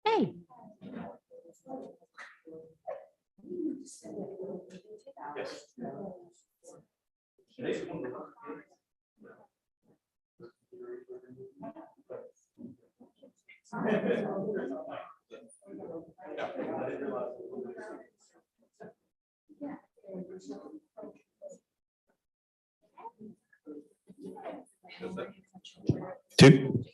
Hey. Two.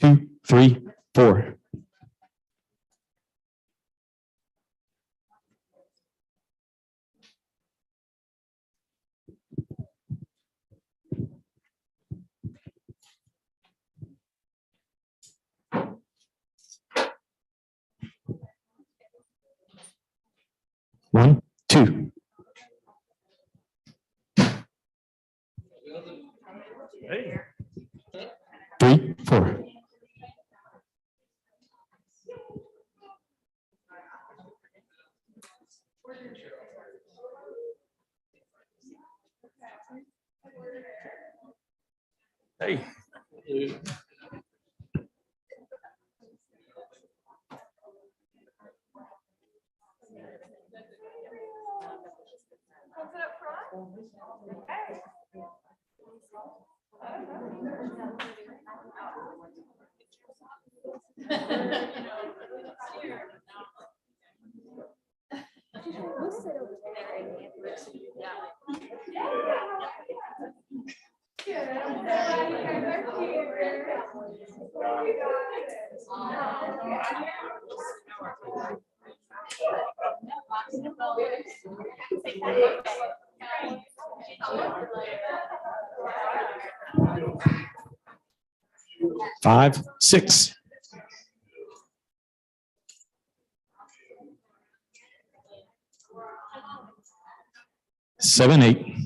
Two, three, four. One, two. Three, four. Hey. Five, six. Seven, eight.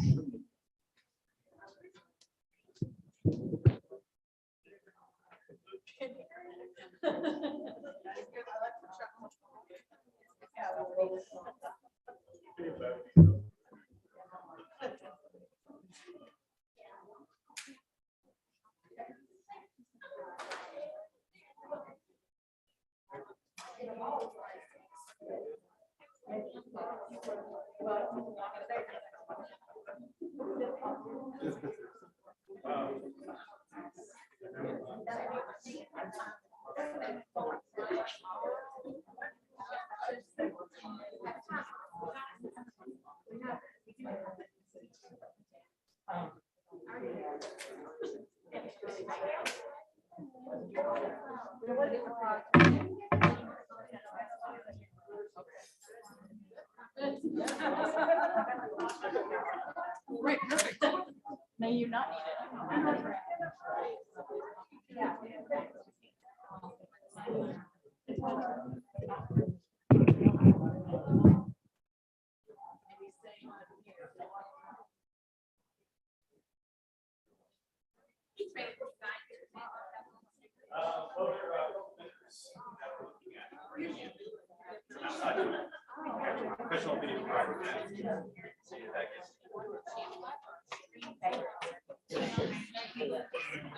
Right, perfect. May you not need it.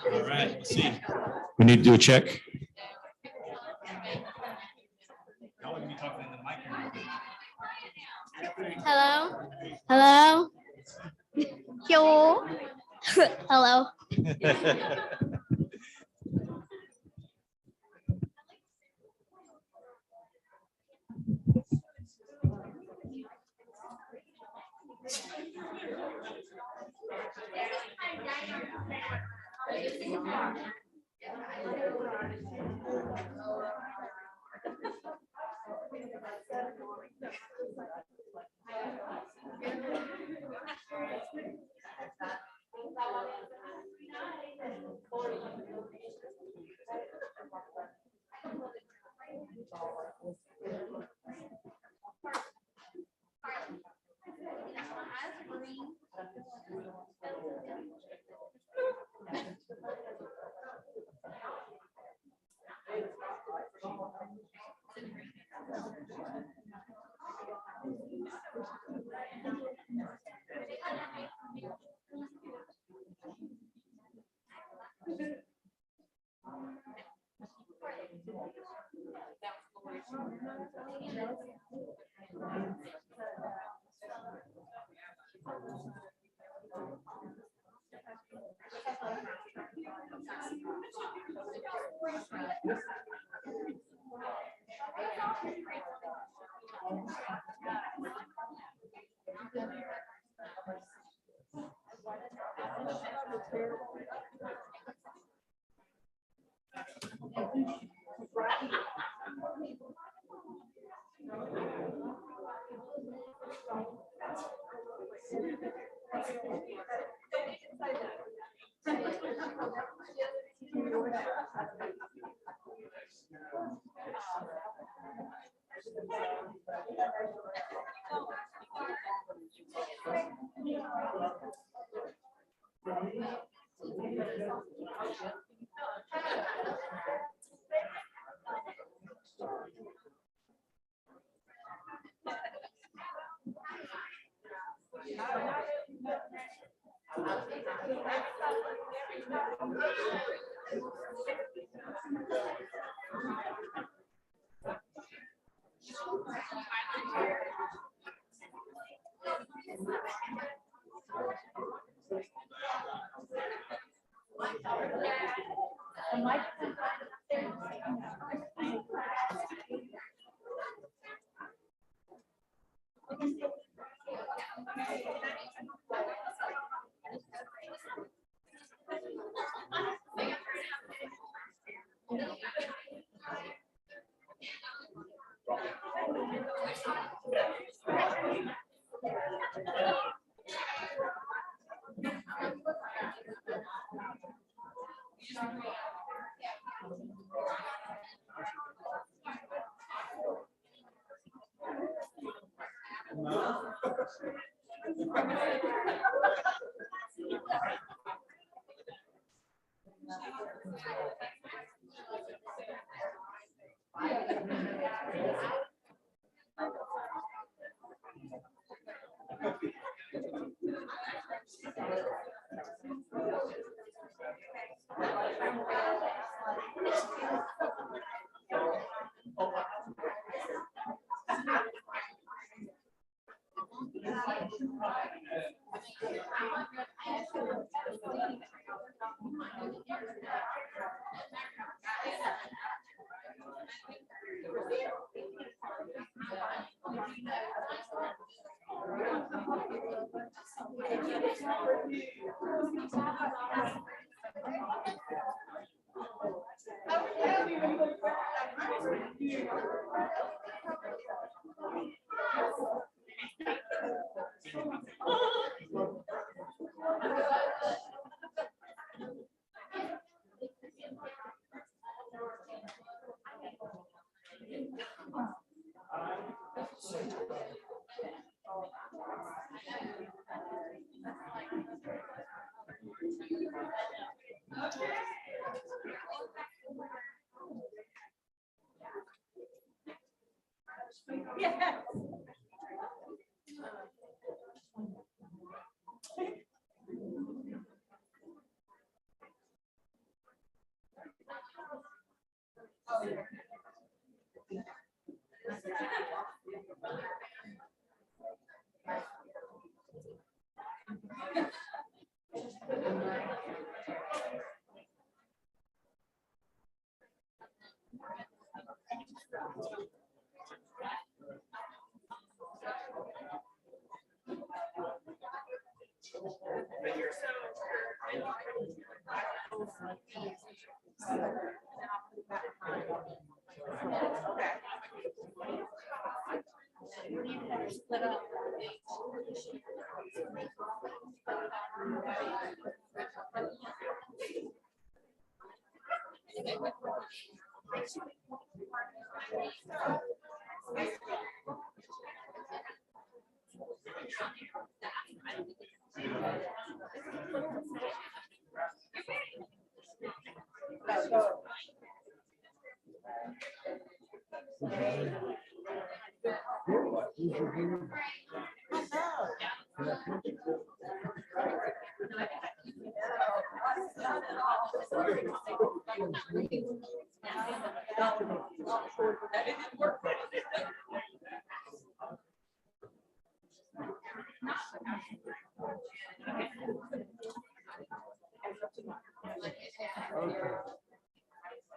All right, let's see. We need to do a check. Hello? Hello? Yo. Hello.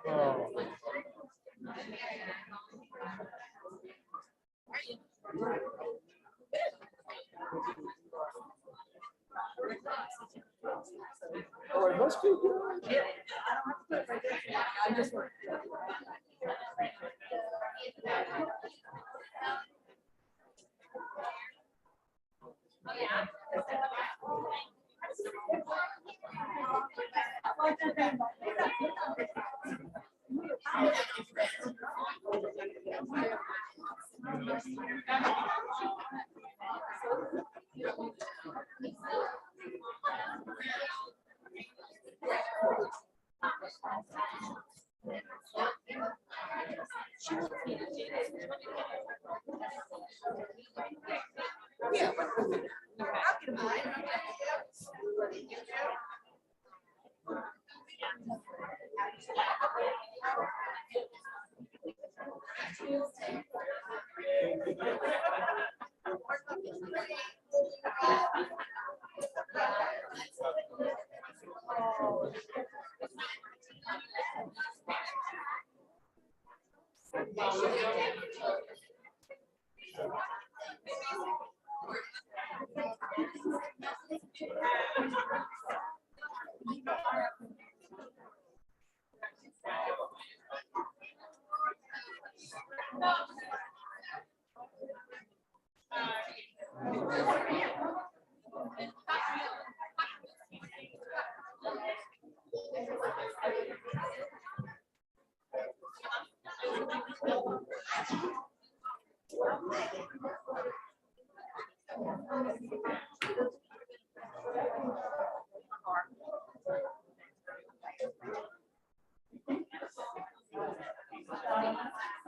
Oh. All right, let's do it.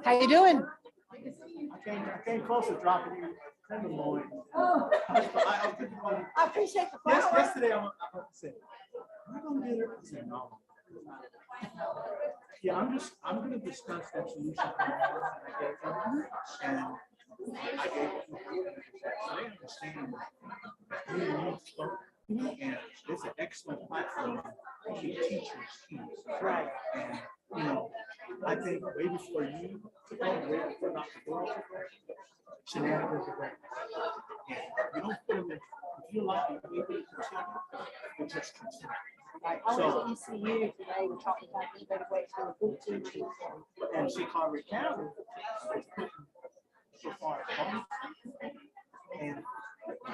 How you doing? I came close to dropping you. Friend of mine. Oh, I appreciate the Yes, flower. yesterday I said, "Am I gonna get her?" I said, "No." Yeah, I'm gonna discuss that solution. I gave them, and I gave them, so they understand. We need spoke, and it's an excellent platform to keep teachers key. Right. And you know, I think way before you took on, way before Dr. Boyle took on, shenanigans are great. And you don't put them in, if you like it, maybe continue, just continue. Right. I was at ECU today, we talked about innovative ways to improve teaching. And see, Carver County is putting so far along. And I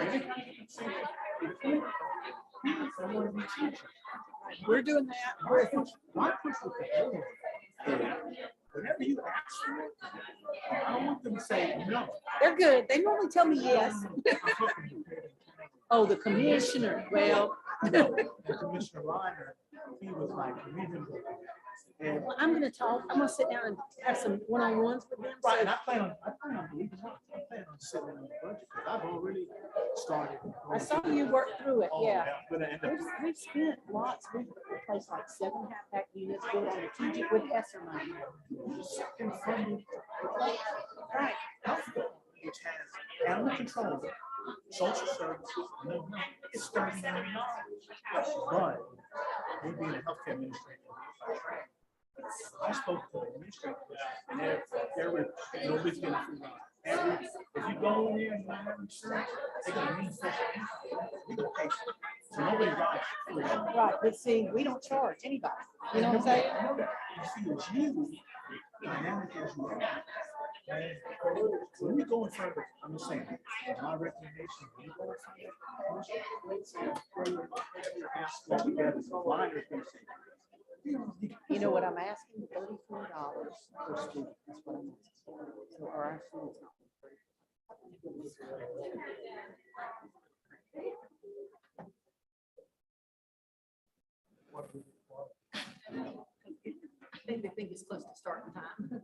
want to be teaching. We're doing that. My push with the board is whenever you ask for it, I don't want them to say no. They're good. They normally tell me yes. I'm hoping you pay them. Oh, the commissioner. Well, No, and Commissioner Reiner, he was like, leave him. And well, I'm gonna talk. I'm gonna sit down and have some one-on-ones with them. right, So and I plan on believe it or not, I plan on sitting in the budget because I've already started. I saw you work through it. Oh, Yeah. I'm gonna end up. We've spent lots. We've replaced like 7 half-pack units, built on strategic with ESSER money. And funding Right. healthcare, which has animal control, social services, no, it's $30 million. But me being a healthcare administrator, I spoke to the administrator, and nobody's getting free ride. If you go in there and you don't have insurance, they're gonna need social insurance. You're gonna pay for it. So nobody rides for free. Right. But see, we don't charge anybody. You know what I'm saying? I know that. You see, it's you, dynamic as you are. And when we go further, I'm just saying, my recommendation, when you go further, ask what we got is a line is gonna say. You know what I'm asking? $34 per student. That's what I'm asking. So are our students not? I think they think it's close to starting time.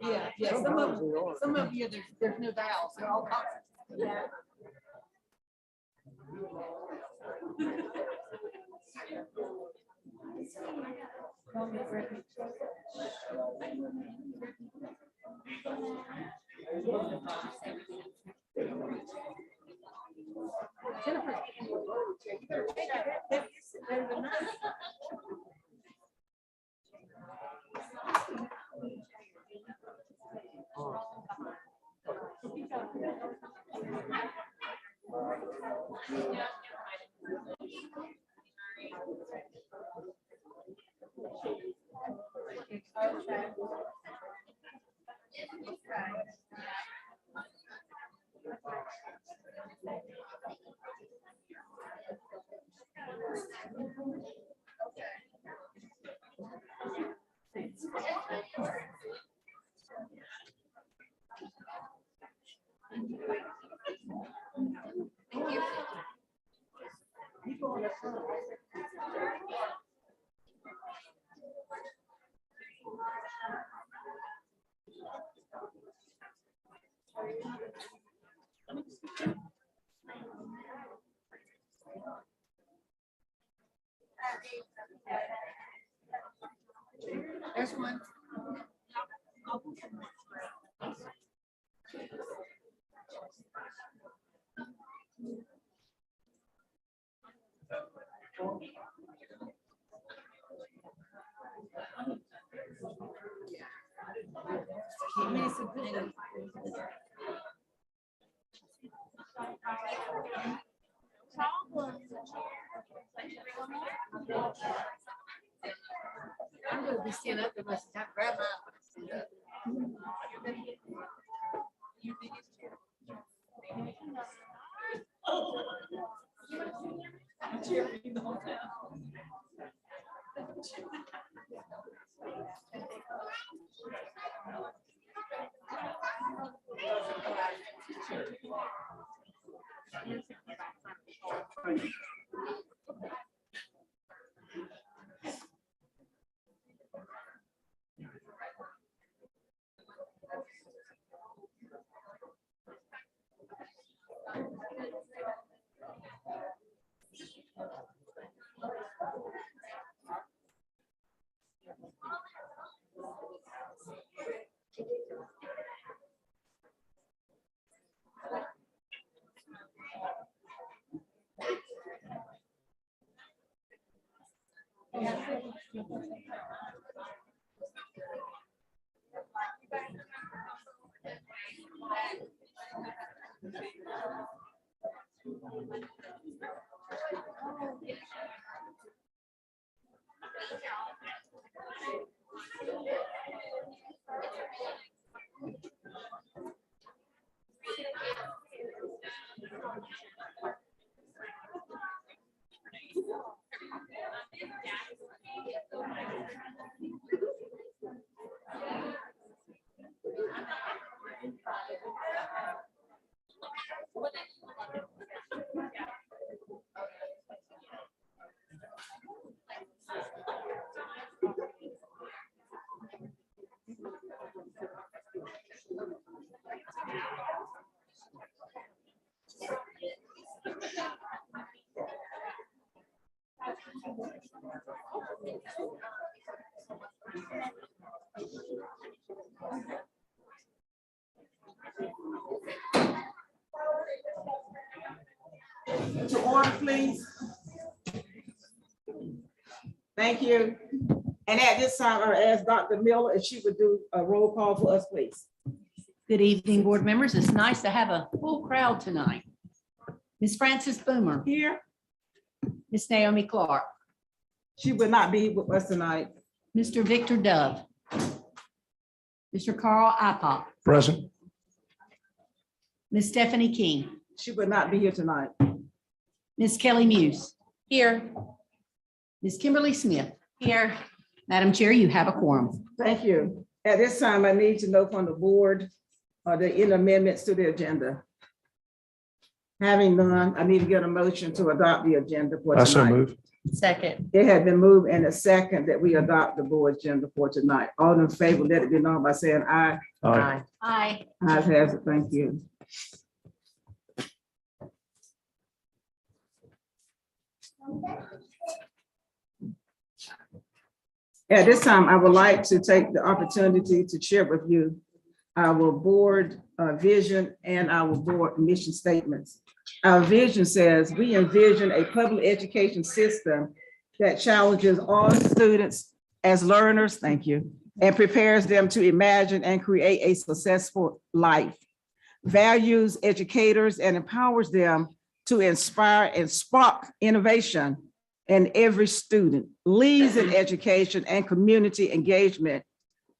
Yeah, some of you, there's no vowels, they're all consonants. Yeah. There's one. I'm gonna be standing up unless I grab my. To order, please. Thank you. And at this time, I ask Dr. Miller if she would do a roll call for us, please. Good evening, board members. It's nice to have a full crowd tonight. Ms. Frances Boomer, Here, Ms. Naomi Clark, she would not be with us tonight. Mr. Victor Dove, Mr. Carl Ipock, Present. Ms. Stephanie King, She would not be here tonight. Ms. Kelly Muse. Here. Ms. Kimberly Smith. Here. Madam Chair, you have a quorum. Thank you. At this time, I need to know from the board, are there any amendments to the agenda? Having none, I need to get a motion to adopt the agenda for I so tonight. move. Second. It had been moved and a second that we adopt the board agenda for tonight. All in favor, let it be known by saying aye. Aye. Aye. Ayes has it. Thank you. At this time, I would like to take the opportunity to share with you our board vision, and our board mission statements. Our vision says, we envision a public education system that challenges all students as learners, thank you, and prepares them to imagine and create a successful life, values educators and empowers them to inspire and spark innovation in every student, leads in education and community engagement,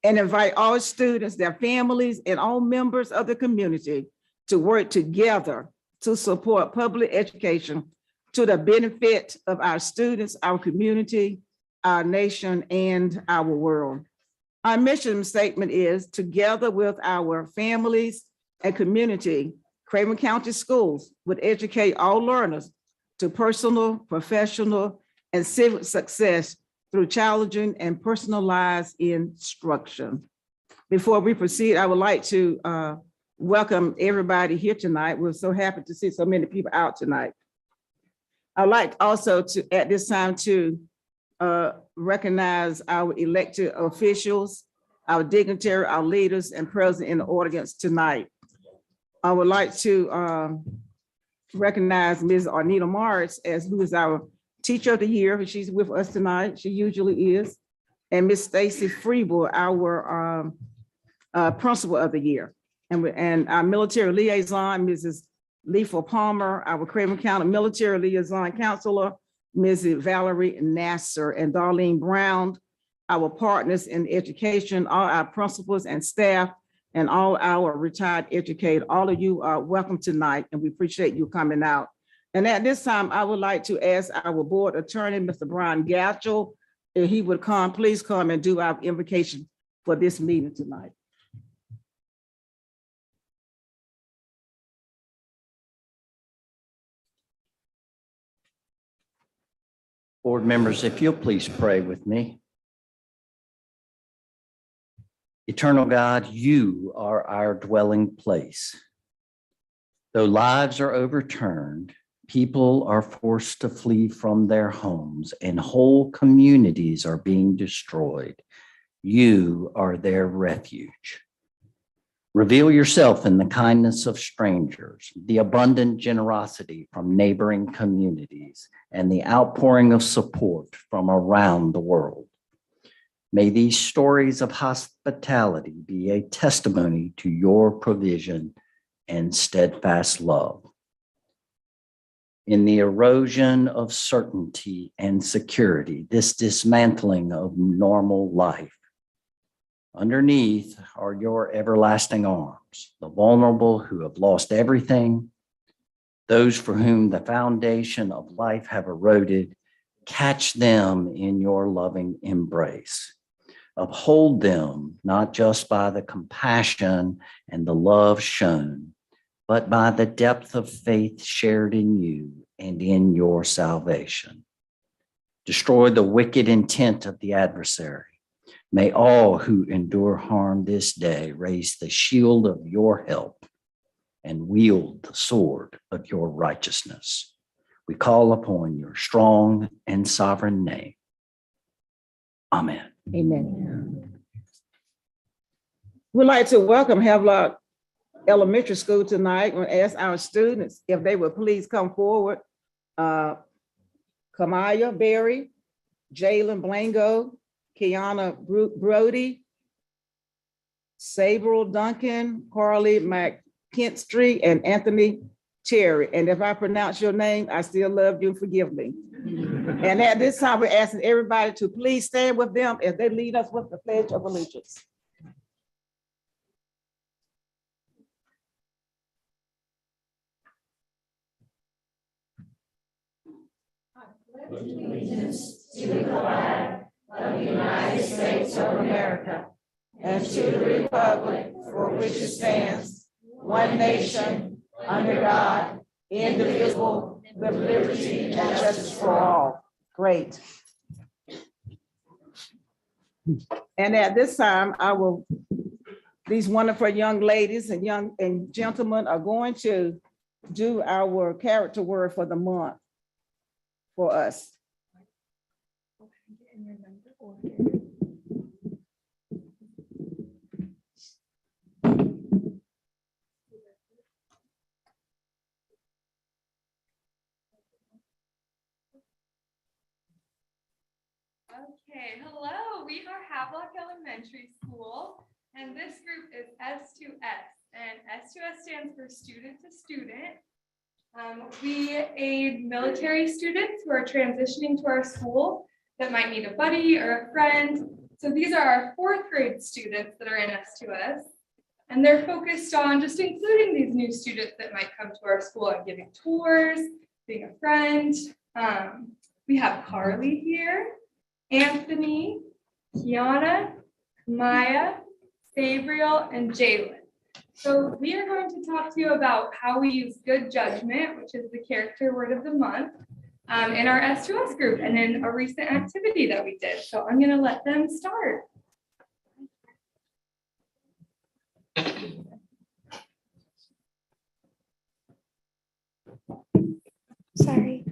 and invite all students, their families, and all members of the community to work together to support public education to the benefit of our students, our community, our nation, and our world. Our mission statement is, together with our families and community, Craven County Schools would educate all learners to personal, professional, and civic success through challenging and personalized instruction. Before we proceed, I would like to welcome everybody here tonight. We're so happy to see so many people out tonight. I'd like also to, at this time, to recognize our elected officials, our dignitary, our leaders, and present in the audience tonight. I would like to recognize Ms. Arnita Morris as who is our Teacher of the Year. She's with us tonight. She usually is. And Ms. Stacy Freeble, our Principal of the Year. And our military liaison, Mrs. Lefa Palmer, our Craven County Military Liaison Counselor, Mrs. Valerie Nasser, and Darlene Brown, our partners in education, all our principals and staff, and all our retired educators. All of you are welcome tonight, and we appreciate you coming out. And at this time, I would like to ask our board attorney, Mr. Brian Gatchell, if he would come, please come and do our invocation for this meeting tonight. Board members, if you'll please pray with me. Eternal God, you are our dwelling place. Though lives are overturned, people are forced to flee from their homes, and whole communities are being destroyed, you are their refuge. Reveal yourself in the kindness of strangers, the abundant generosity from neighboring communities, and the outpouring of support from around the world. May these stories of hospitality be a testimony to your provision and steadfast love. In the erosion of certainty and security, this dismantling of normal life, underneath are your everlasting arms, the vulnerable who have lost everything, those for whom the foundation of life have eroded. Catch them in your loving embrace. Uphold them not just by the compassion and the love shown, but by the depth of faith shared in you and in your salvation. Destroy the wicked intent of the adversary. May all who endure harm this day raise the shield of your help and wield the sword of your righteousness. We call upon your strong and sovereign name. Amen. Amen. We'd like to welcome Havelock Elementary School tonight and ask our students if they would please come forward. Kamaya Berry, Jalen Blango, Kiana Brody, Sabril Duncan, Carly McKinstry, and Anthony Cherry. And if I pronounce your name, I still love you, forgive me. And at this time, we're asking everybody to please stand with them as they lead us with the Pledge of Allegiance. Allegiance to the flag of the United States of America and to the republic for which it stands, one nation, under God, indivisible, with liberty and justice for all. Great. And at this time, these wonderful young ladies and gentlemen are going to do our character word for the month for us. Okay, hello, we are Havelock Elementary School, and this group is S2S, and S2S stands for Student to Student. We aid military students who are transitioning to our school that might need a buddy or a friend. So these are our 4th grade students that are in S2S, and they're focused on just including these new students that might come to our school and giving tours, being a friend. We have Carly here, Anthony, Kiana, Maya, Gabriel, and Jalen. So we are going to talk to you about how we use good judgment, which is the character word of the month, in our S2S group and in a recent activity that we did. So I'm going to let them start. Sorry.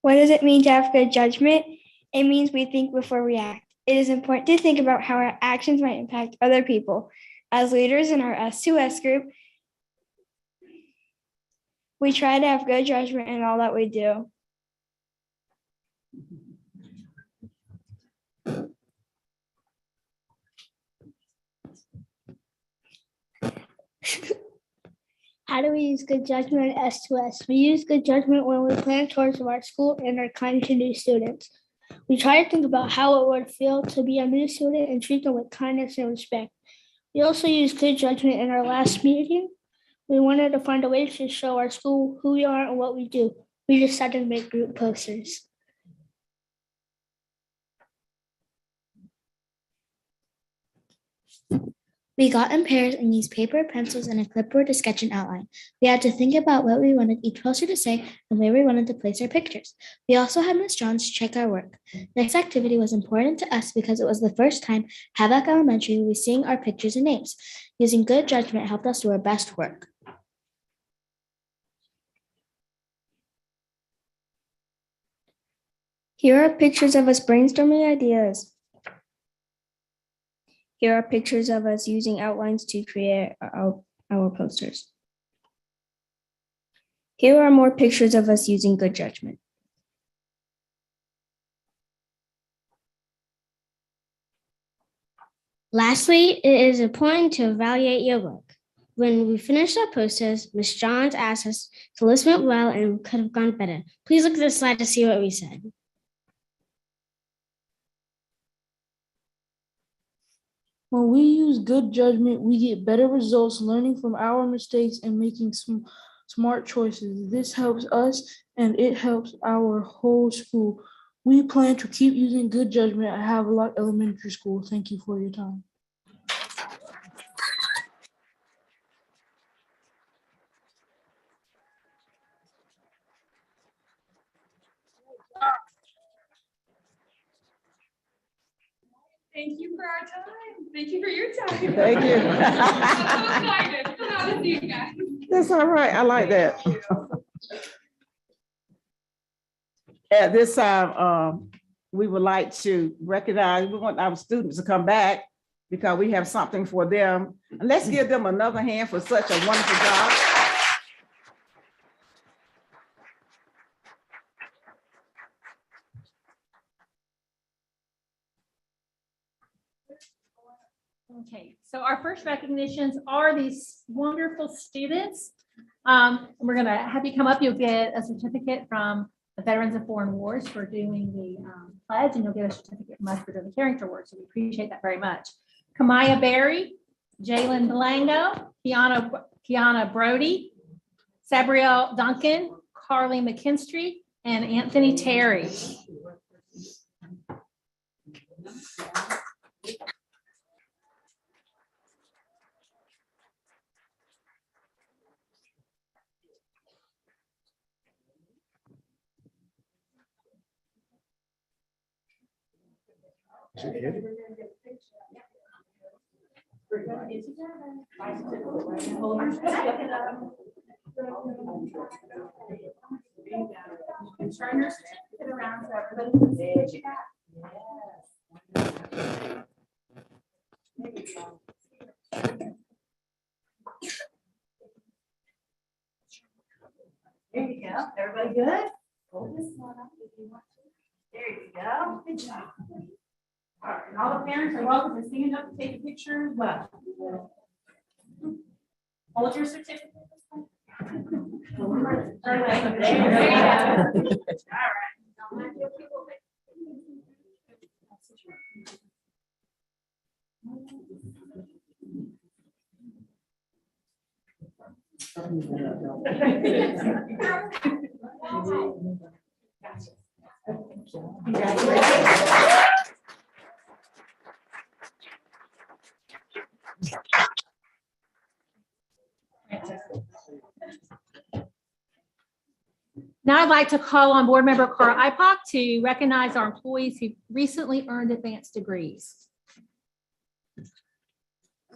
What does it mean to have good judgment? It means we think before we act. It is important to think about how our actions might impact other people. As leaders in our S2S group, we try to have good judgment in all that we do. How do we use good judgment at S2S? We use good judgment when we plan tours of our school and are kind to new students. We try to think about how it would feel to be a new student and treat them with kindness and respect. We also use good judgment in our last meeting. We wanted to find a way to show our school who we are and what we do. We decided to make group posters. We got in pairs and used paper, pencils, and a clipboard to sketch an outline. We had to think about what we wanted each poster to say and where we wanted to place our pictures. We also had Ms. Johns check our work. This activity was important to us because it was the first time Havelock Elementary was seeing our pictures and names. Using good judgment helped us do our best work. Here are pictures of us brainstorming ideas. Here are pictures of us using outlines to create our posters. Here are more pictures of us using good judgment. Lastly, it is important to evaluate your work. When we finished our posters, Ms. Johns asked us to list went well and could have gone better. Please look at this slide to see what we said. When we use good judgment, we get better results, learning from our mistakes and making some smart choices. This helps us and it helps our whole school. We plan to keep using good judgment at Havelock Elementary School. Thank you for your time. Thank you for our time. Thank you for your time. Thank you. I'm so excited. So happy to see you guys. That's all right. I like that. At this time, we would like to recognize, we want our students to come back because we have something for them. And let's give them another hand for such a wonderful job. Okay, so our first recognitions are these wonderful students. We're gonna have you come up. You'll get a certificate from the Veterans of Foreign Wars for doing the pledge, and you'll get a certificate from us for doing the character work. So we appreciate that very much. Kamaya Berry, Jalen Blango, Kiana Brody, Sabrielle Duncan, Carly McKinstry, and Anthony Terry. Turn your certificate around so everybody can see what you got. There you go. Everybody good? Hold this one up if you want to. There you go. Good job. All right, and all the parents are welcome to stand up and take a picture as well. Hold your certificate. There you go. All right. Now I'd like to call on Board Member Carl Ipock to recognize our employees who recently earned advanced degrees.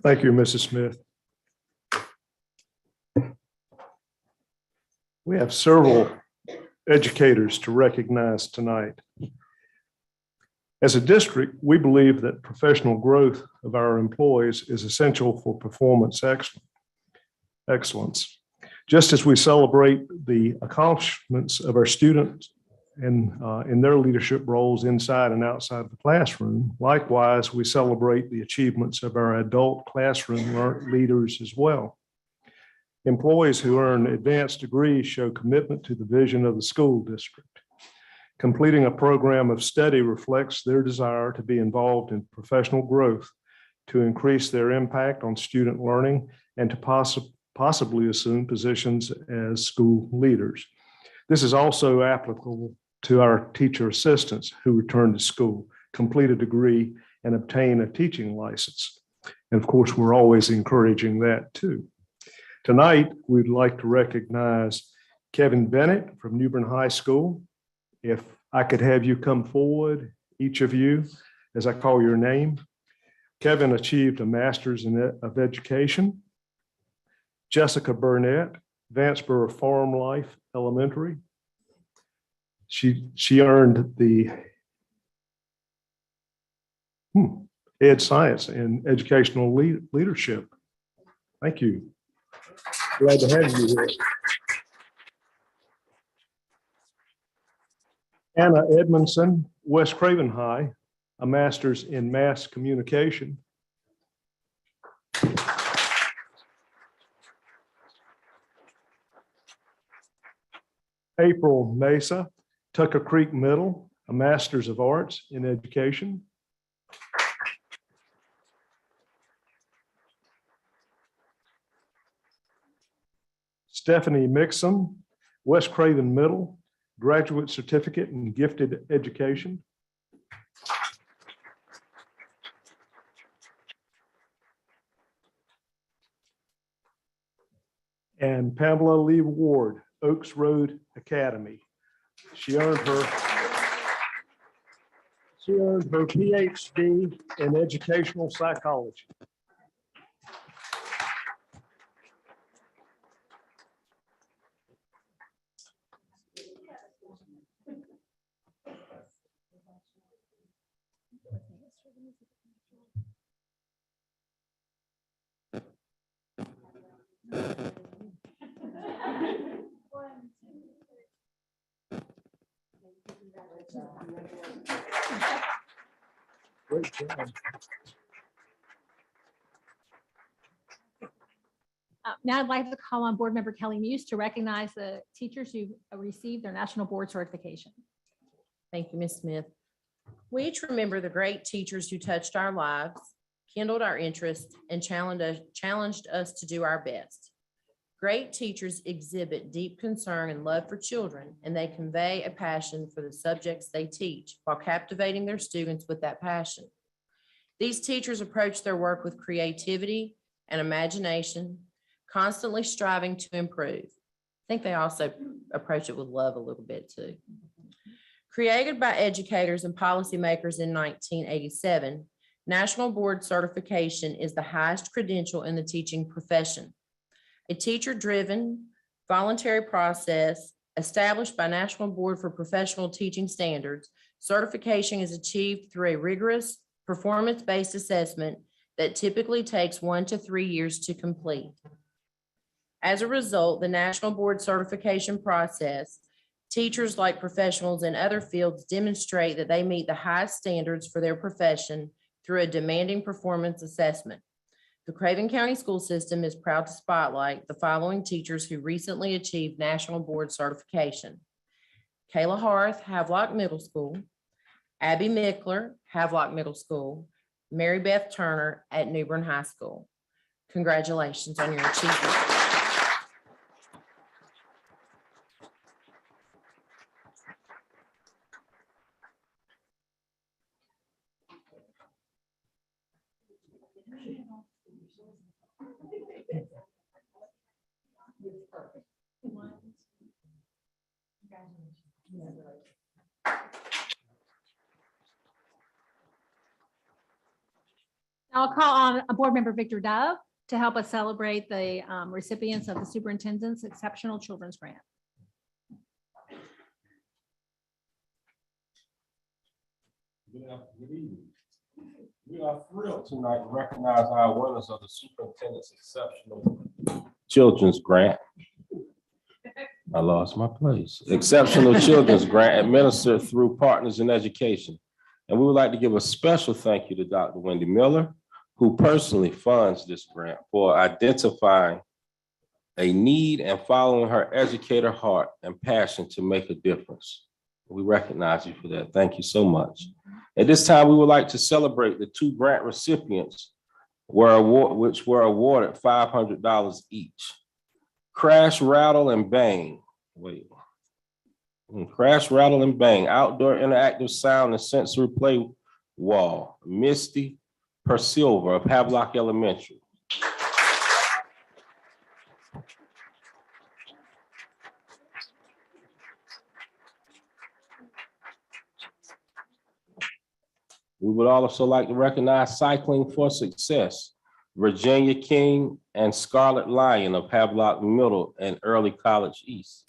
Thank you, Mrs. Smith. We have several educators to recognize tonight. As a district, we believe that professional growth of our employees is essential for performance excellence. Just as we celebrate the accomplishments of our students and in their leadership roles inside and outside of the classroom, likewise, we celebrate the achievements of our adult classroom leaders as well. Employees who earn advanced degrees show commitment to the vision of the school district. Completing a program of study reflects their desire to be involved in professional growth, to increase their impact on student learning, and to possibly assume positions as school leaders. This is also applicable to our teacher assistants who return to school, complete a degree, and obtain a teaching license. And of course, we're always encouraging that too. Tonight, we'd like to recognize Kevin Bennett from New Bern High School. If I could have you come forward, each of you, as I call your name. Kevin achieved a master's of education. Jessica Burnett, Vanceboro Farm Life Elementary. She earned the Ed Science in Educational Leadership. Thank you. Glad to have you here. Anna Edmondson, West Craven High, a master's in mass communication. April Mesa, Tucker Creek Middle, a master's of arts in education. Stephanie Mixon, West Craven Middle, graduate certificate in gifted education. And Pamela Lee Ward, Oaks Road Academy. She earned her PhD in educational psychology. Great job. Now I'd like to call on Board Member Kelly Muse to recognize the teachers who received their national board certification. Thank you, Ms. Smith. We each remember the great teachers who touched our lives, kindled our interest, and challenged us to do our best. Great teachers exhibit deep concern and love for children, and they convey a passion for the subjects they teach while captivating their students with that passion. These teachers approach their work with creativity and imagination, constantly striving to improve. I think they also approach it with love a little bit too. Created by educators and policymakers in 1987, National Board Certification is the highest credential in the teaching profession. A teacher-driven, voluntary process established by National Board for Professional Teaching Standards, certification is achieved through a rigorous, performance-based assessment that typically takes 1 to 3 years to complete. As a result, the National Board Certification process Teachers, like professionals in other fields, demonstrate that they meet the highest standards for their profession through a demanding performance assessment. The Craven County School System is proud to spotlight the following teachers who recently achieved National Board certification: Kayla Harth, Havelock Middle School; Abby Mickler, Havelock Middle School; Mary Beth Turner at Newbern High School. Congratulations on your achievement. I'll call on Board Member Victor Dove to help us celebrate the recipients of the Superintendent's Exceptional Children's Grant. Good evening. We are thrilled tonight to recognize our winners of the Superintendent's Exceptional Children's Grant. I lost my place. Exceptional Children's Grant administered through Partners in Education. And we would like to give a special thank you to Dr. Wendy Miller, who personally funds this grant, for identifying a need and following her educator heart and passion to make a difference. We recognize you for that. Thank you so much. At this time, we would like to celebrate the two grant recipients which were awarded $500 each. Crash, Rattle, and Bang. Crash, Rattle, and Bang, outdoor interactive sound and sensory play wall. Misty Persilver of Havelock Elementary. We would also like to recognize Cycling for Success, Virginia King and Scarlet Lion of Havelock Middle and Early College East.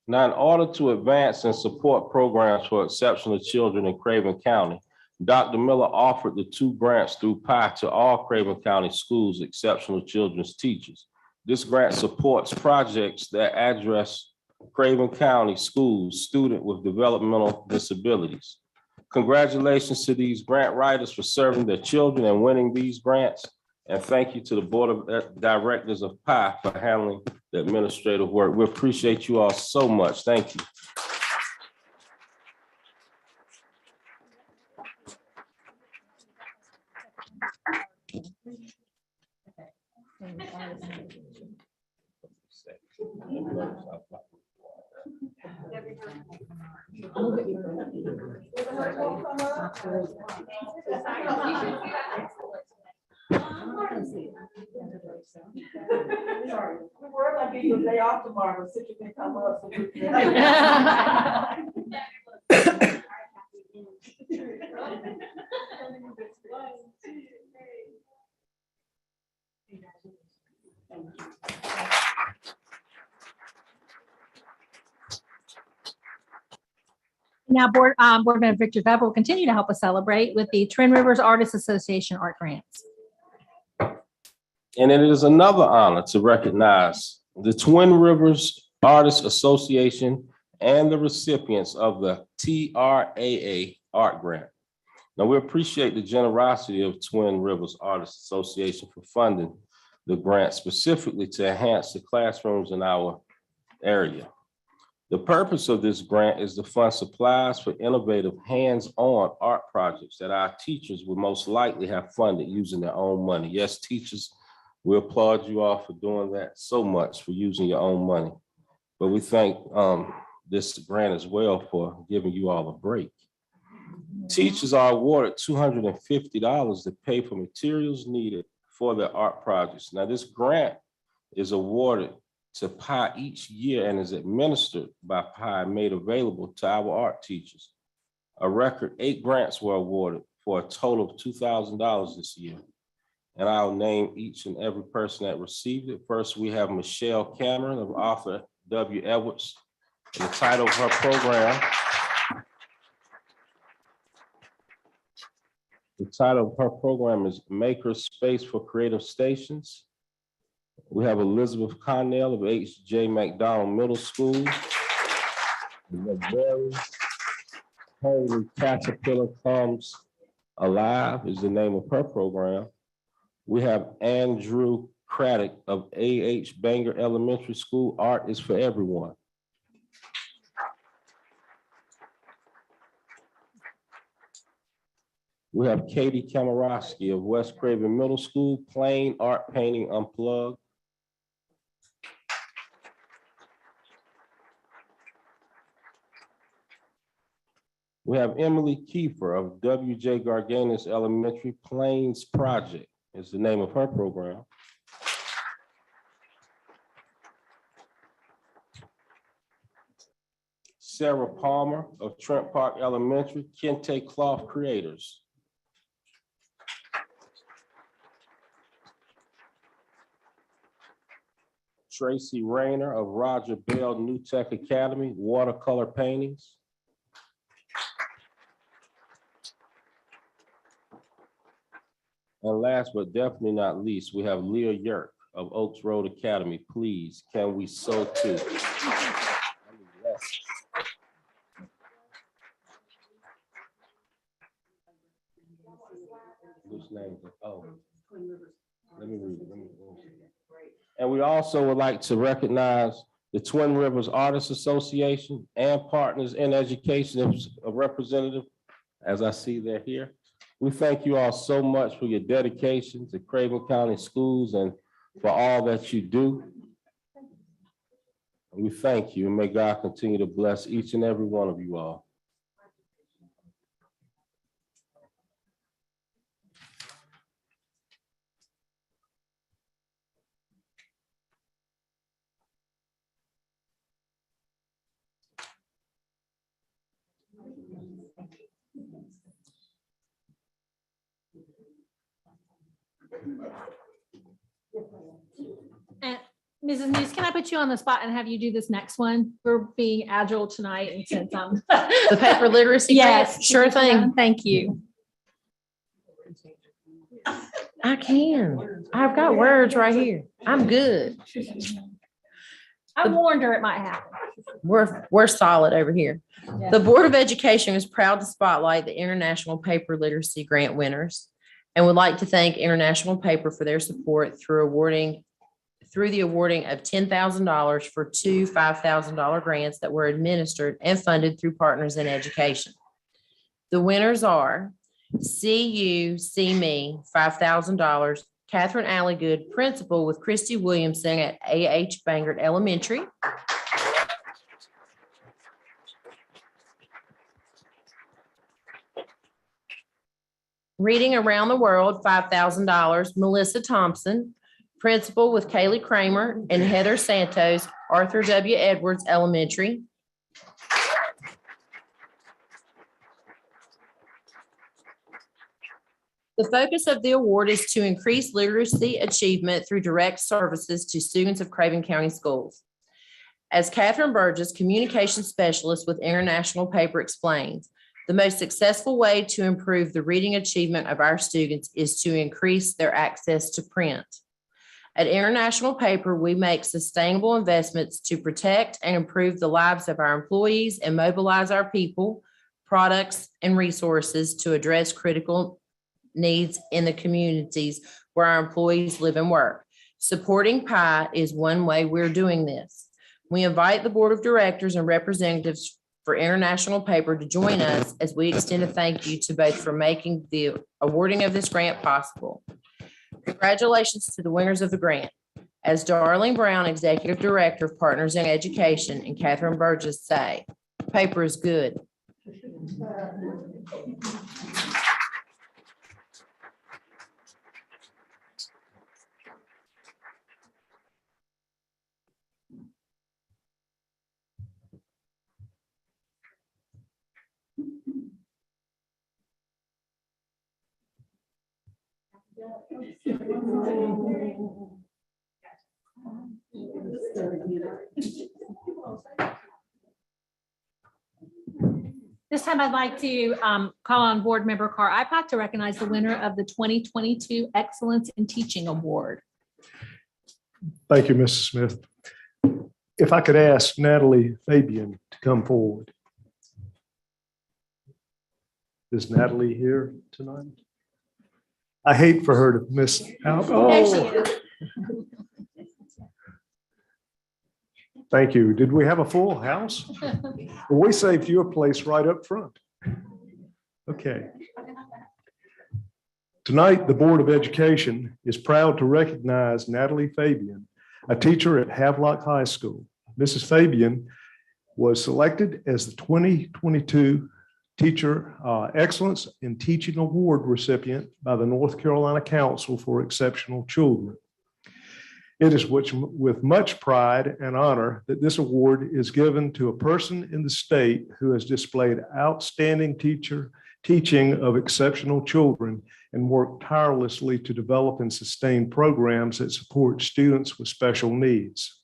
Now, in order to advance and support programs for exceptional children in Craven County, Dr. Miller offered the two grants through PI to all Craven County schools' exceptional children's teachers. This grant supports projects that address Craven County schools' students with developmental disabilities. Congratulations to these grant writers for serving their children and winning these grants. And thank you to the Board of Directors of PI for handling the administrative work. We appreciate you all so much. Thank you. We're gonna give you a day off tomorrow, so you can come up. Now, Board Member Victor Dove will continue to help us celebrate with the Twin Rivers Artists Association Art Grants. And it is another honor to recognize the Twin Rivers Artists Association and the recipients of the TRAA Art Grant. Now, we appreciate the generosity of Twin Rivers Artists Association for funding the grant specifically to enhance the classrooms in our area. The purpose of this grant is to fund supplies for innovative hands-on art projects that our teachers would most likely have funded using their own money. Yes, teachers, we applaud you all for doing that so much, for using your own money. But we thank this grant as well for giving you all a break. Teachers are awarded $250 to pay for materials needed for their art projects. Now, this grant is awarded to PI each year and is administered by PI, made available to our art teachers. A record 8 grants were awarded for a total of $2,000 this year. And I'll name each and every person that received it. First, we have Michelle Cameron of Arthur W. Edwards. And the title of her program The title of her program is Maker Space for Creative Stations. We have Elizabeth Connell of H.J. McDonald Middle School. The very hungry caterpillar comes alive is the name of her program. We have Andrew Craddock of A.H. Banger Elementary School. Art is for everyone. We have Katie Kamarowski of West Craven Middle School, Plain Art Painting Unplugged. We have Emily Kiefer of W.J. Garganis Elementary, Plains Project is the name of her program. Sarah Palmer of Trent Park Elementary, Kente Cloth Creators. Tracy Rayner of Roger Bell New Tech Academy, Watercolor Paintings. And last but definitely not least, we have Leah Yerk of Oaks Road Academy. Please, can we sew too? Which name? Oh, let me read it. And we also would like to recognize the Twin Rivers Artists Association and Partners in Education, a representative, as I see they're here. We thank you all so much for your dedication to Craven County Schools and for all that you do. We thank you, and may God continue to bless each and every one of you all. And Mrs. News, can I put you on the spot and have you do this next one? We're being agile tonight, and since I'm The paper literacy. yes, grant? Sure thing. Thank you. I can. I've got words right here. I'm good. I warned her it might happen. We're solid over here. Yeah. The Board of Education is proud to spotlight the International Paper Literacy Grant winners and would like to thank International Paper for their support through the awarding of $10,000 for two $5,000 grants that were administered and funded through Partners in Education. The winners are See You, See Me, $5,000, Catherine Alligood, principal with Christy Williamson at A.H. Bangert Elementary. Reading Around the World, $5,000, Melissa Thompson, principal with Kaylee Kramer and Heather Santos, Arthur W. Edwards Elementary. The focus of the award is to increase literacy achievement through direct services to students of Craven County Schools. As Catherine Burgess, communication specialist with International Paper, explains, the most successful way to improve the reading achievement of our students is to increase their access to print. At International Paper, we make sustainable investments to protect and improve the lives of our employees and mobilize our people, products, and resources to address critical needs in the communities where our employees live and work. Supporting PI is one way we're doing this. We invite the Board of Directors and representatives for International Paper to join us as we extend a thank you to both for making the awarding of this grant possible. Congratulations to the winners of the grant. As Darlene Brown, Executive Director of Partners in Education, and Catherine Burgess say, paper is good. This time I'd like to call on Board Member Carr Ipock to recognize the winner of the 2022 Excellence in Teaching Award. Thank you, Mrs. Smith. If I could ask Natalie Fabian to come forward. Is Natalie here tonight? I hate for her to miss out. There she Oh, is. thank you. Did we have a full house? Well, we saved you a place right up front. Okay. Tonight, the Board of Education is proud to recognize Natalie Fabian, a teacher at Havelock High School. Mrs. Fabian was selected as the 2022 Teacher Excellence in Teaching Award recipient by the North Carolina Council for Exceptional Children. It is with much pride and honor that this award is given to a person in the state who has displayed outstanding teaching of exceptional children and worked tirelessly to develop and sustain programs that support students with special needs.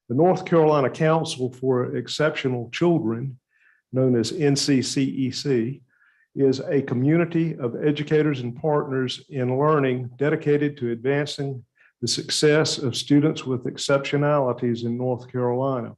The North Carolina Council for Exceptional Children, known as NCCEC, is a community of educators and partners in learning dedicated to advancing the success of students with exceptionalities in North Carolina.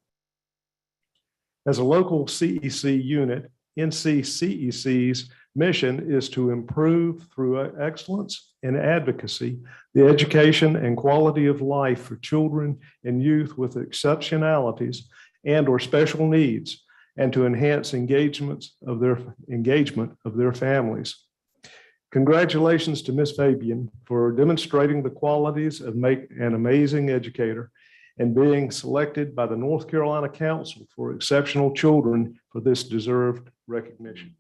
As a local CEC unit, NCCEC's mission is to improve through excellence and advocacy the education and quality of life for children and youth with exceptionalities and/or special needs, and to enhance engagement of their families. Congratulations to Ms. Fabian for demonstrating the qualities of an amazing educator and being selected by the North Carolina Council for Exceptional Children for this deserved recognition.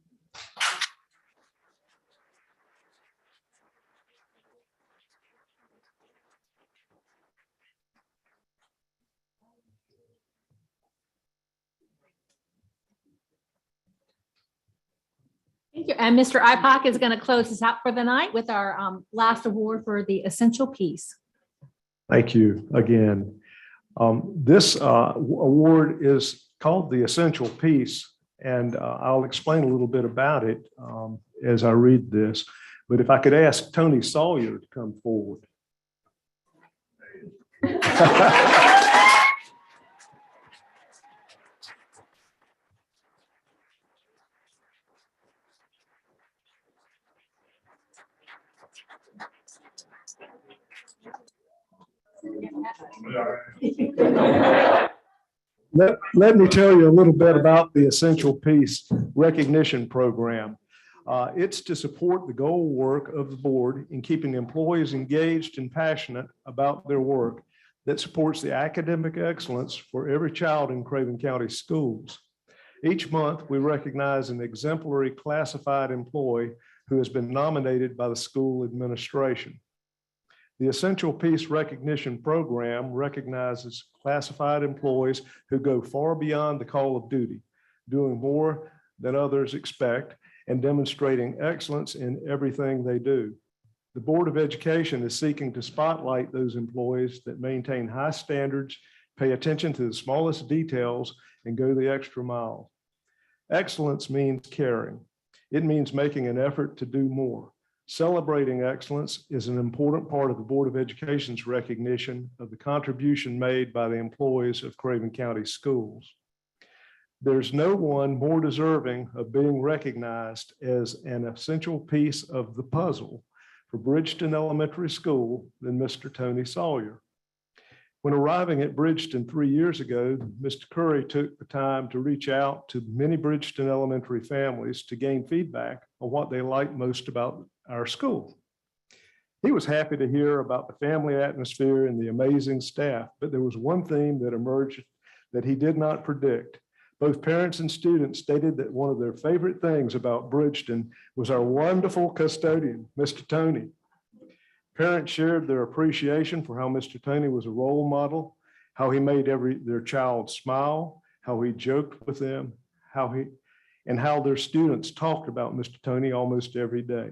Thank you. And Mr. Ipock is going to close us out for the night with our last award for the essential piece. Thank you again. This award is called the Essential Piece, and I'll explain a little bit about it as I read this. But if I could ask Tony Sawyer to come forward. Let me tell you a little bit about the Essential Piece Recognition Program. It's to support the goal work of the board in keeping employees engaged and passionate about their work that supports the academic excellence for every child in Craven County schools. Each month, we recognize an exemplary classified employee who has been nominated by the school administration. The Essential Piece Recognition Program recognizes classified employees who go far beyond the call of duty, doing more than others expect and demonstrating excellence in everything they do. The Board of Education is seeking to spotlight those employees that maintain high standards, pay attention to the smallest details, and go the extra mile. Excellence means caring. It means making an effort to do more. Celebrating excellence is an important part of the Board of Education's recognition of the contribution made by the employees of Craven County Schools. There's no one more deserving of being recognized as an essential piece of the puzzle for Bridgeton Elementary School than Mr. Tony Sawyer. When arriving at Bridgeton 3 years ago, Mr. Curry took the time to reach out to many Bridgeton elementary families to gain feedback on what they liked most about our school. He was happy to hear about the family atmosphere and the amazing staff, but there was one theme that emerged that he did not predict. Both parents and students stated that one of their favorite things about Bridgeton was our wonderful custodian, Mr. Tony. Parents shared their appreciation for how Mr. Tony was a role model, how he made their child smile, how he joked with them, and how their students talked about Mr. Tony almost every day.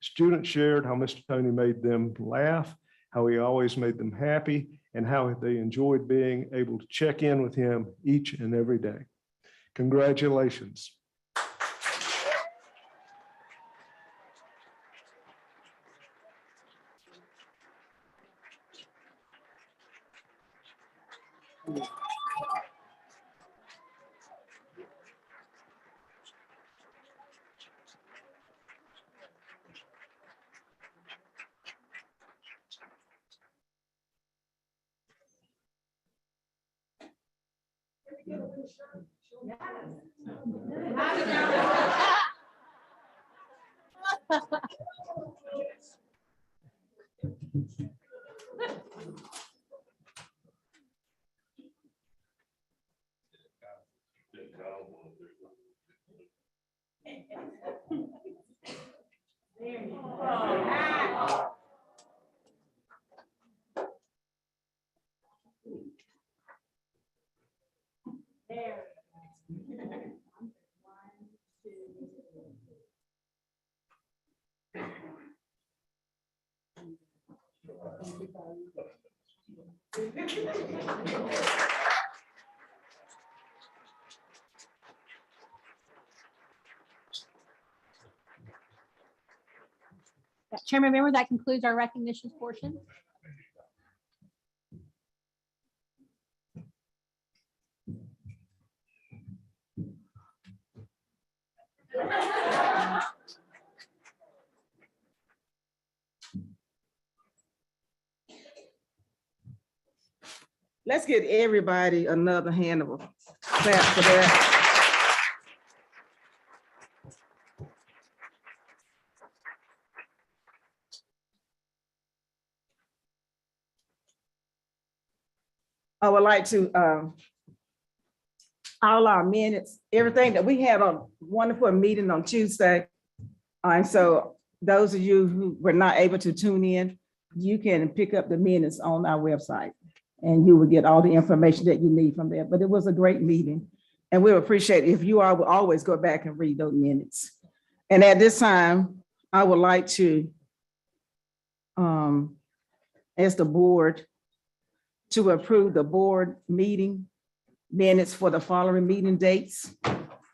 Students shared how Mr. Tony made them laugh, how he always made them happy, and how they enjoyed being able to check in with him each and every day. Congratulations. Chairman, remember that concludes our recognitions portion. Let's get everybody another hand of a clap for that. I would like to, all our minutes, everything that we had a wonderful meeting on Tuesday. And so those of you who were not able to tune in, you can pick up the minutes on our website and you will get all the information that you need from there. But it was a great meeting. And we appreciate it if you all will always go back and read those minutes. And at this time, I would like to ask the board to approve the board meeting minutes for the following meeting dates: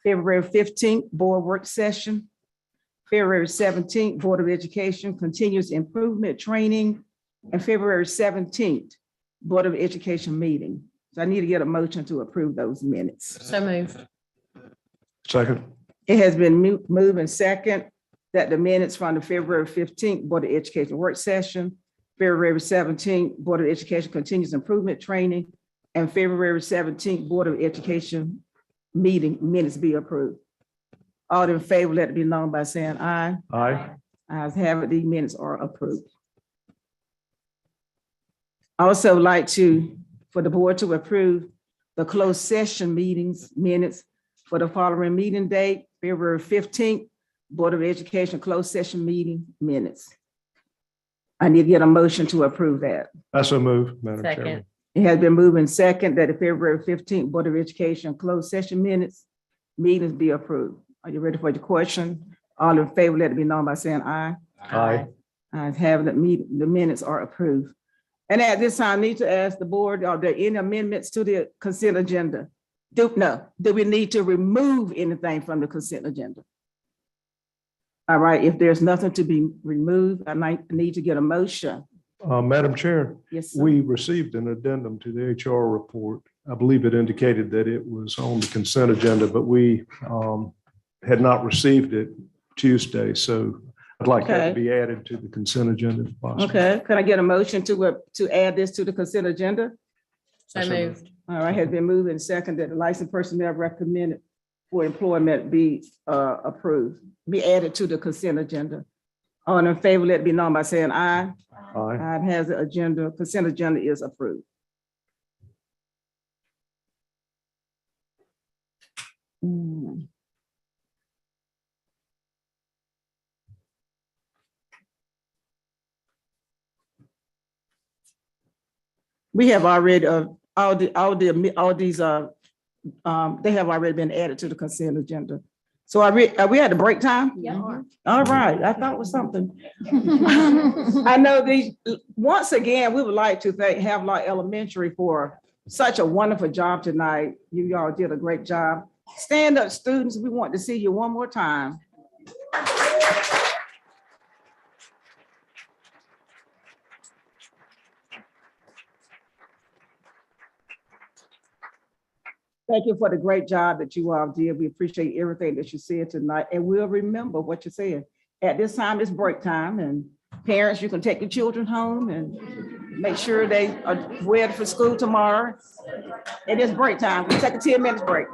February 15th, board work session; February 17th, Board of Education continuous improvement training; and February 17th, Board of Education meeting. So I need to get a motion to approve those minutes. So moved. Second. It has been moved and second that the minutes from the February 15th Board of Education work session, February 17th Board of Education continuous improvement training, and February 17th Board of Education meeting minutes be approved. All in favor, let it be known by saying aye. Aye. Ayes have it, these minutes are approved. I also like for the board to approve the closed session meetings minutes for the following meeting date: February 15th, Board of Education closed session meeting minutes. I need to get a motion to approve that. I so move, Madam Second. Chairman. It has been moved and second that the February 15th Board of Education closed session minutes meetings be approved. Are you ready for your question? All in favor, let it be known by saying aye. Aye. Ayes have it, the minutes are approved. And at this time, I need to ask the board, are there any amendments to the consent agenda? Do we need to remove anything from the consent agenda? All right, if there's nothing to be removed, I might need to get a motion. Madam Chair, Yes, sir. we received an addendum to the HR report. I believe it indicated that it was on the consent agenda, but we had not received it Tuesday. So I'd like that to Okay. be added to the consent agenda if possible. Okay, can I get a motion to add this to the consent agenda? So moved. All right, has been moved and seconded that the licensed personnel recommended for employment be approved, be added to the consent agenda. All in favor, let it be known by saying aye. Aye. Aye, it has the agenda, consent agenda is approved. We have already, all these, they have already been added to the consent agenda. So are we at the break time? Yeah. All right, I thought it was something. I know these, once again, we would like to thank Havelock Elementary for such a wonderful job tonight. You all did a great job. Stand up, students. We want to see you one more time. Thank you for the great job that you all did. We appreciate everything that you said tonight, and we'll remember what you said. At this time, it's break time, and parents, you can take your children home and make sure they are ready for school tomorrow. It is break time. We'll take a 10 minutes break.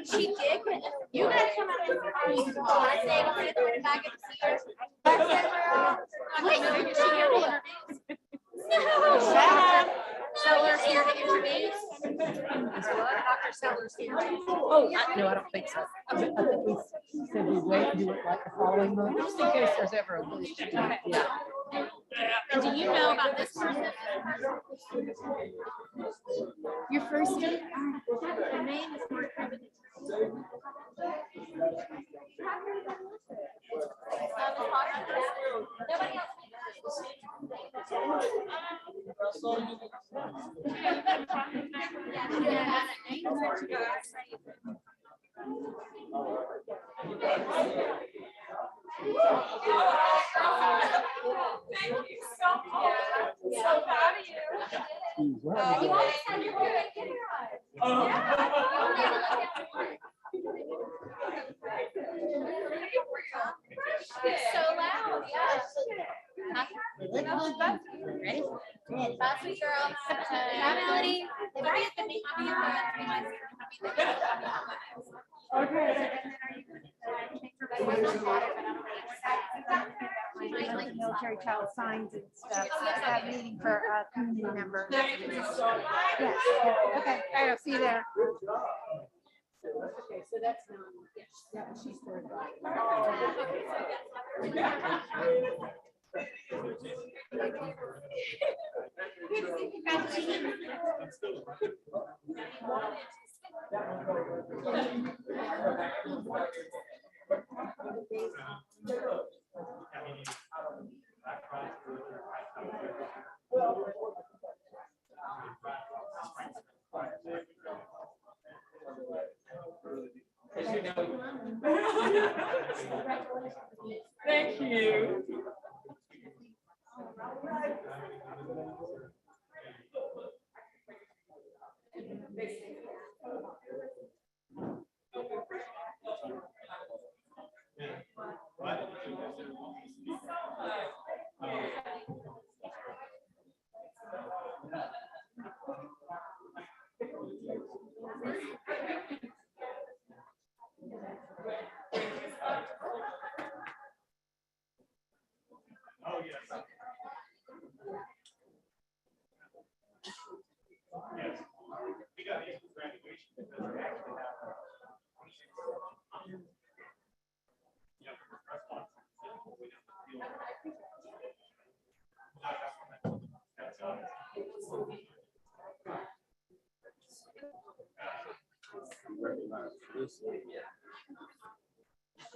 She did. You gotta come out and I said, I'm gonna back and see her. Wait, no, is she here to introduce? No. Sellers here to introduce. Is what? Dr. Sellers here. Oh, no, I don't think so. I think we said we wait and do it like the following month, just in case there's ever a glitch. Yeah. And do you know about this person? Your first name? Her name is Mark. Nobody Thank you so much. So proud of you. You always had your good kindergarten. so loud, yeah. Ready? Bye, sweet girl. Bye, Melody. Like military child signs and stuff. That meeting for a community member. Thank you so much. Yes. Okay, all right, I'll see you there. Okay, so that's not, yes, yeah, she's third. Thank you. Oh, yes. Yes. We got these for graduation because we actually have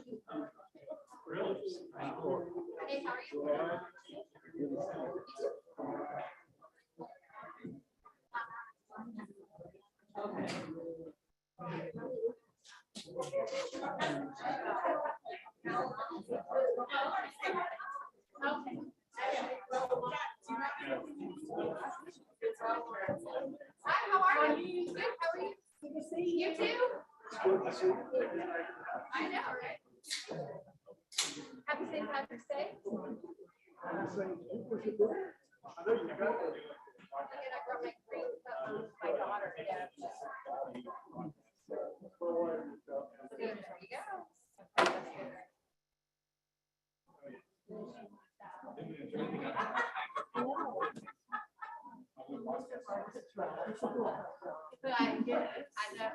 Hi, how are you? Good, how are you? Good to see you. You too? I know, right? Happy St. Patrick's Day. My daughter, yeah. There you go. But I know,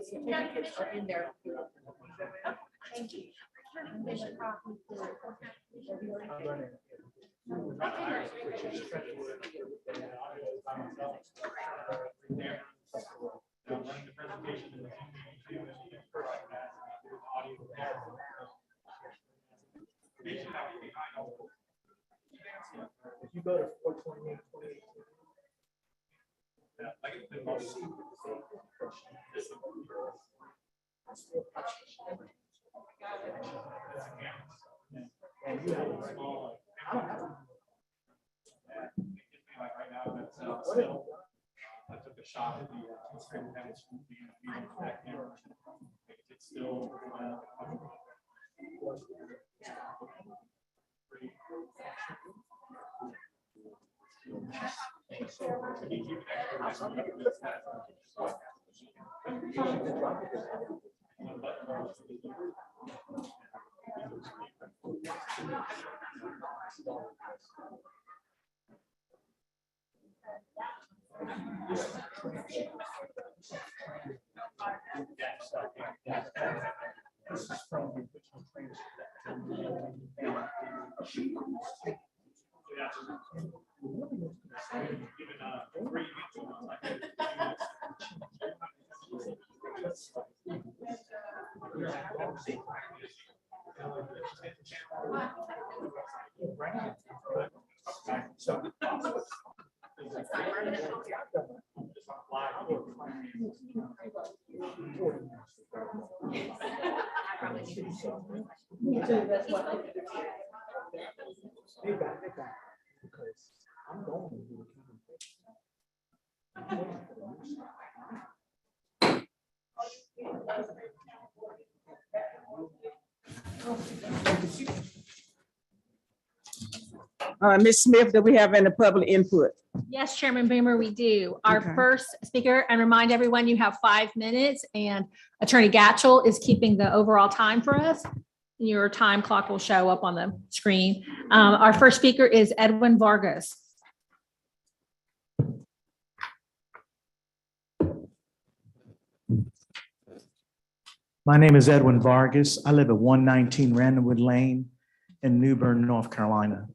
certificates are in there. Thank you. If you go to 428, and you have a small. Like right now, that's still. I took a shot at the it's still. This is from the original because I'm going to do Ms. Smith, do we have any public input? Yes, Chairman Boomer, we do. Our Okay. first speaker, and remind everyone you have 5 minutes, and Attorney Gatchell is keeping the overall time for us. Your time clock will show up on the screen. Our first speaker is Edwin Vargas. My name is Edwin Vargas. I live at 119 Randomwood Lane in New Bern, North Carolina.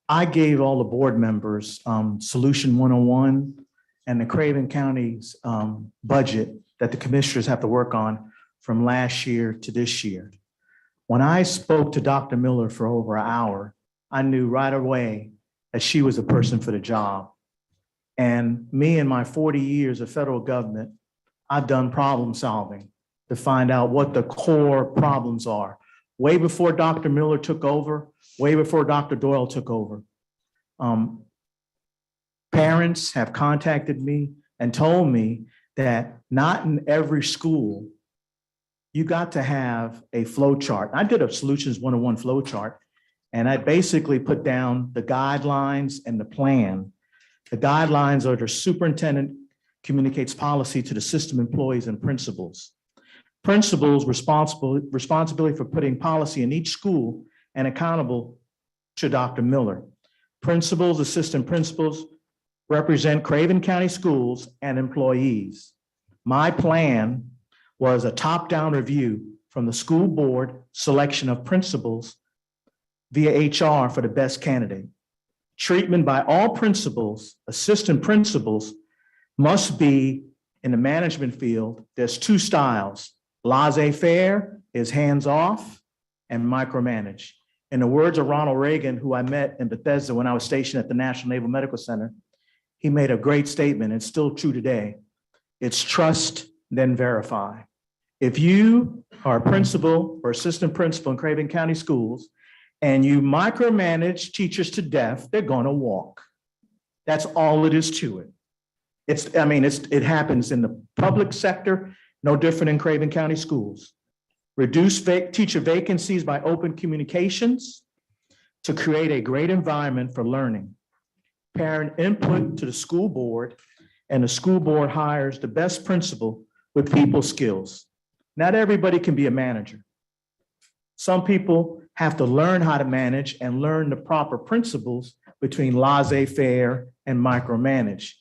I gave all the board members Solution 101 and the Craven County's budget that the commissioners have to work on from last year to this year. When I spoke to Dr. Miller for over an hour, I knew right away that she was the person for the job. And me and my 40 years of federal government, I've done problem solving to find out what the core problems are. Way before Dr. Miller took over, way before Dr. Doyle took over. Parents have contacted me and told me that not in every school, you got to have a flow chart. I did a Solutions 101 flow chart, and I basically put down the guidelines and the plan The guidelines are the superintendent communicates policy to the system employees and principals. Principals responsibility for putting policy in each school and accountable to Dr. Miller. Principals, assistant principals represent Craven County schools and employees. My plan was a top-down review from the school board selection of principals via HR for the best candidate. Treatment by all principals, assistant principals must be in the management field. There's two styles. Laissez-faire is hands-off and micromanage. In the words of Ronald Reagan, who I met in Bethesda when I was stationed at the National Naval Medical Center, he made a great statement, and still true today. It's trust, then verify. If you are a principal or assistant principal in Craven County Schools and you micromanage teachers to death, they're going to walk. That's all it is to it. It happens in the public sector, no different in Craven County Schools. Reduce teacher vacancies by open communications to create a great environment for learning. Parent input to the school board, and the school board hires the best principal with people skills. Not everybody can be a manager. Some people have to learn how to manage and learn the proper principles between laissez-faire and micromanage.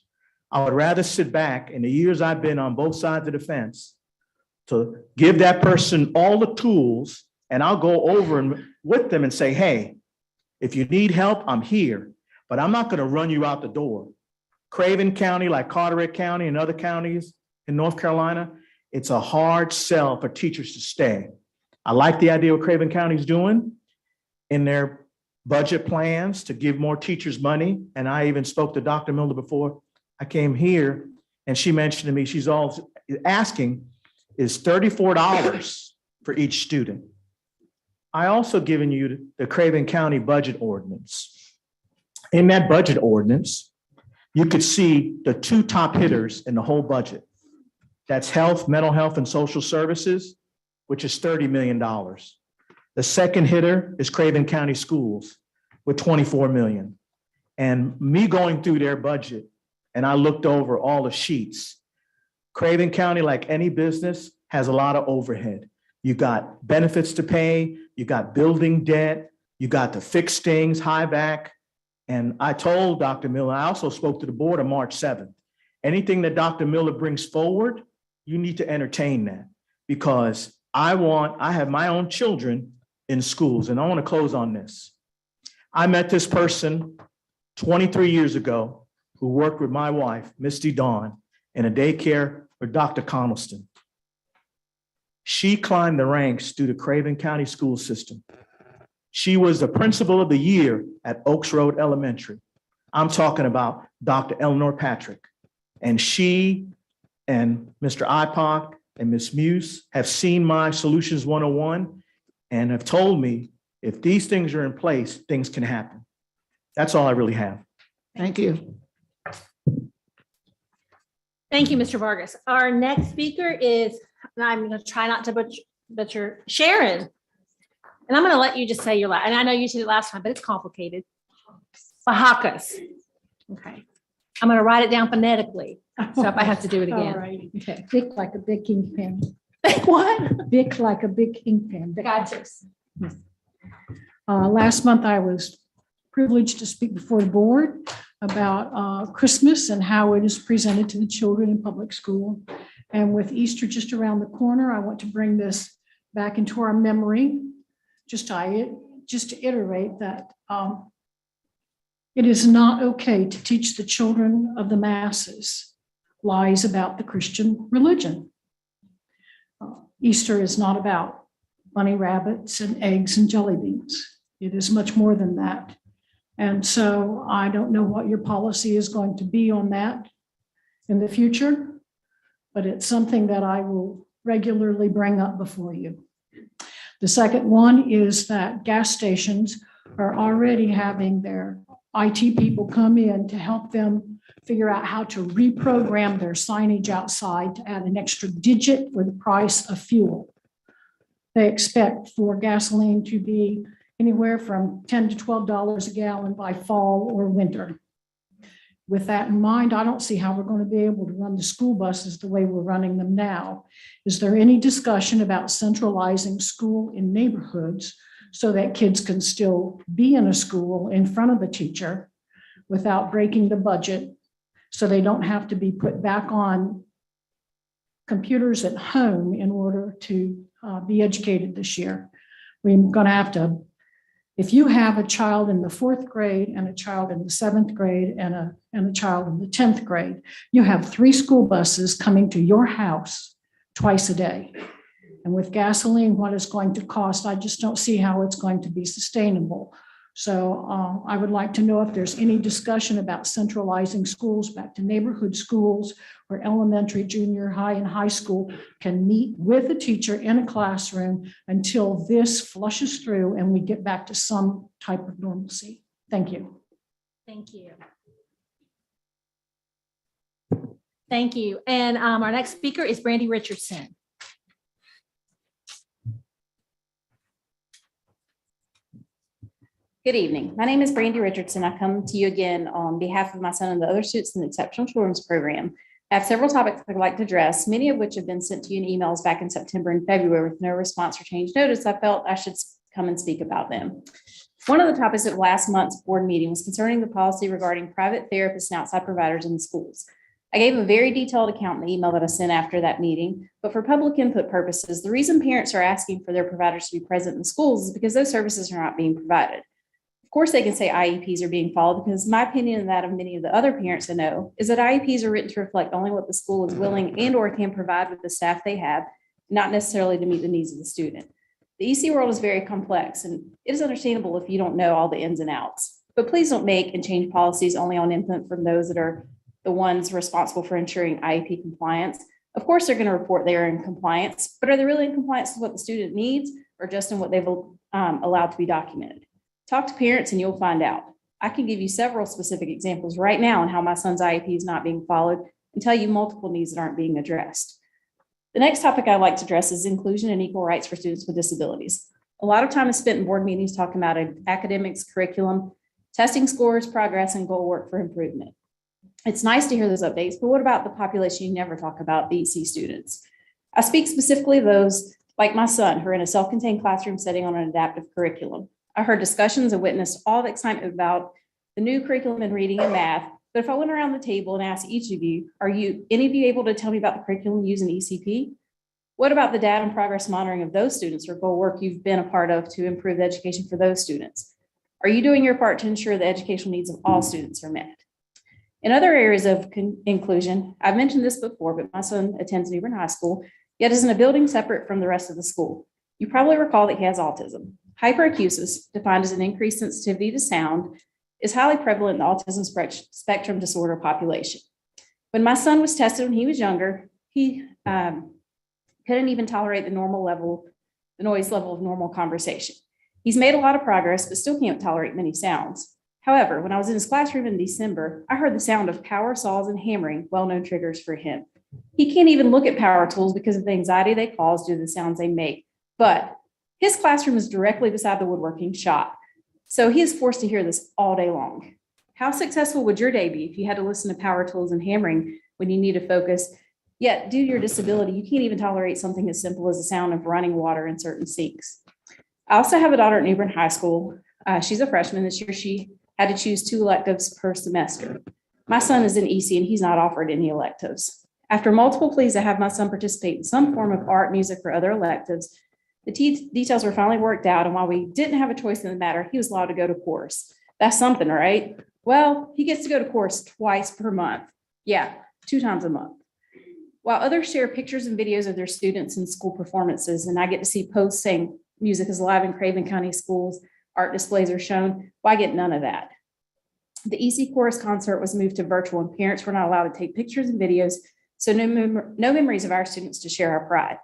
I would rather sit back in the years I've been on both sides of the fence to give that person all the tools, and I'll go over with them and say, hey, if you need help, I'm here, but I'm not going to run you out the door. Craven County, like Carteret County and other counties in North Carolina, it's a hard sell for teachers to stay. I like the idea what Craven County is doing in their budget plans to give more teachers money. And I even spoke to Dr. Miller before I came here, and she mentioned to me, she's all asking is $34 for each student. I also given you the Craven County budget ordinance. In that budget ordinance, you could see the two top hitters in the whole budget. That's health, mental health, and social services, which is $30 million. The second hitter is Craven County Schools with $24 million. And me going through their budget, and I looked over all the sheets. Craven County, like any business, has a lot of overhead. You got benefits to pay, you got building debt, you got to fix things, high back. And I told Dr. Miller, I also spoke to the board on March 7th. Anything that Dr. Miller brings forward, you need to entertain that, because I have my own children in schools, and I want to close on this. I met this person 23 years ago who worked with my wife, Misty Dawn, in a daycare with Dr. Connelston. She climbed the ranks through the Craven County school system. She was the principal of the year at Oaks Road Elementary. I'm talking about Dr. Eleanor Patrick. And she and Mr. IPOC and Ms. Muse have seen my Solutions 101 and have told me if these things are in place, things can happen. That's all I really have. Thank you. Thank you, Mr. Vargas. Our next speaker is, and I'm going to try not to butcher Sharon. And I'm going to let you just say your last, and I know you said it last time, but it's complicated. Bahakas. Okay. I'm going to write it down phonetically. So if I have to do it again. All right. Okay. Bic like a big ink pen. What? Bic like a big ink pen. Gotcha. Last month, I was privileged to speak before the board about Christmas and how it is presented to the children in public school. And with Easter just around the corner, I want to bring this back into our memory, just to iterate that it is not okay to teach the children of the masses lies about the Christian religion. Easter is not about bunny rabbits and eggs and jelly beans. It is much more than that. And so I don't know what your policy is going to be on that in the future, but it's something that I will regularly bring up before you. The second one is that gas stations are already having their IT people come in to help them figure out how to reprogram their signage outside to add an extra digit for the price of fuel. They expect for gasoline to be anywhere from $10 to $12 a gallon by fall or winter. with that in mind, I don't see how we're going to be able to run the school buses the way we're running them now. Is there any discussion about centralizing school in neighborhoods so that kids can still be in a school in front of the teacher without breaking the budget, so they don't have to be put back on computers at home in order to be educated this year? We're going to have to, if you have a child in the 4th grade and a child in the 7th grade and a child in the 10th grade, you have 3 school buses coming to your house twice a day. And with gasoline, what it's going to cost, I just don't see how it's going to be sustainable. So I would like to know if there's any discussion about centralizing schools back to neighborhood schools where elementary, junior high, and high school can meet with a teacher in a classroom until this flushes through and we get back to some type of normalcy. Thank you. Thank you. Thank you. And our next speaker is Brandy Richardson. Good evening. My name is Brandy Richardson. I come to you again on behalf of my son and the other students in the Exceptional Children's Program. I have several topics I'd like to address, many of which have been sent to you in emails back in September and February with no response or change notice. I felt I should come and speak about them. One of the topics at last month's board meeting was concerning the policy regarding private therapists and outside providers in the schools. I gave a very detailed account in the email that I sent after that meeting, but for public input purposes, the reason parents are asking for their providers to be present in the schools is because those services are not being provided. Of course, they can say IEPs are being followed, because my opinion and that of many of the other parents I know is that IEPs are written to reflect only what the school is willing and or can provide with the staff they have, not necessarily to meet the needs of the student. The EC world is very complex, and it is understandable if you don't know all the ins and outs. But please don't make and change policies only on input from those that are the ones responsible for ensuring IEP compliance. Of course, they're going to report they are in compliance, but are they really in compliance with what the student needs, or just in what they've allowed to be documented? Talk to parents and you'll find out. I can give you several specific examples right now on how my son's IEP is not being followed and tell you multiple needs that aren't being addressed. The next topic I'd like to address is inclusion and equal rights for students with disabilities. A lot of time is spent in board meetings talking about academics, curriculum, testing scores, progress, and goal work for improvement. It's nice to hear those updates, but what about the population you never talk about, the EC students? I speak specifically of those like my son who are in a self-contained classroom setting on an adaptive curriculum. I heard discussions and witnessed all the excitement about the new curriculum in reading and math. But if I went around the table and asked each of you, are any of you able to tell me about the curriculum using ECP? What about the data and progress monitoring of those students or goal work you've been a part of to improve the education for those students? Are you doing your part to ensure the educational needs of all students are met? In other areas of inclusion, I've mentioned this before, but my son attends New Bern High School, yet is in a building separate from the rest of the school. You probably recall that he has autism. Hyperacusis, defined as an increased sensitivity to sound, is highly prevalent in the autism spectrum disorder population. When my son was tested when he was younger, he couldn't even tolerate the noise level of normal conversation. He's made a lot of progress, but still can't tolerate many sounds. However, when I was in his classroom in December, I heard the sound of power saws and hammering, well-known triggers for him. He can't even look at power tools because of the anxiety they cause due to the sounds they make. But his classroom is directly beside the woodworking shop, so he is forced to hear this all day long. How successful would your day be if you had to listen to power tools and hammering when you need to focus, yet due to your disability, you can't even tolerate something as simple as the sound of running water in certain sinks? I also have a daughter at New Bern High School. She's a freshman. This year she had to choose 2 electives per semester. My son is in EC and he's not offered any electives. After multiple pleas to have my son participate in some form of art, music, or other electives, the details were finally worked out, and while we didn't have a choice in the matter, he was allowed to go to chorus. That's something, right? Well, he gets to go to chorus twice per month. Yeah, 2 times a month. While others share pictures and videos of their students and school performances, and I get to see posts saying music is alive in Craven County schools, art displays are shown, well, I get none of that. The EC chorus concert was moved to virtual, and parents were not allowed to take pictures and videos, so no memories of our students to share our pride.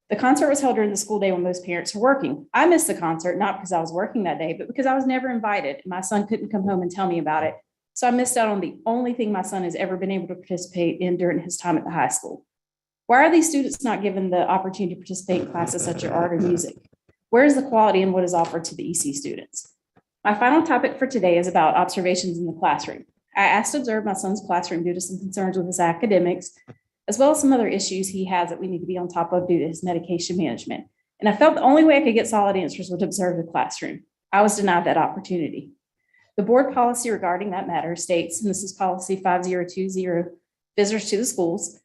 The concert was held during the school day when most parents are working. I missed the concert, not because I was working that day, but because I was never invited. My son couldn't come home and tell me about it. So I missed out on the only thing my son has ever been able to participate in during his time at the high school. Why are these students not given the opportunity to participate in classes such as art or music? Where is the quality in what is offered to the EC students? My final topic for today is about observations in the classroom. I asked to observe my son's classroom due to some concerns with his academics, as well as some other issues he has that we need to be on top of due to his medication management. And I felt the only way I could get solid answers was to observe the classroom. I was denied that opportunity. The board policy regarding that matter states, and this is policy 5020, visitors to the schools.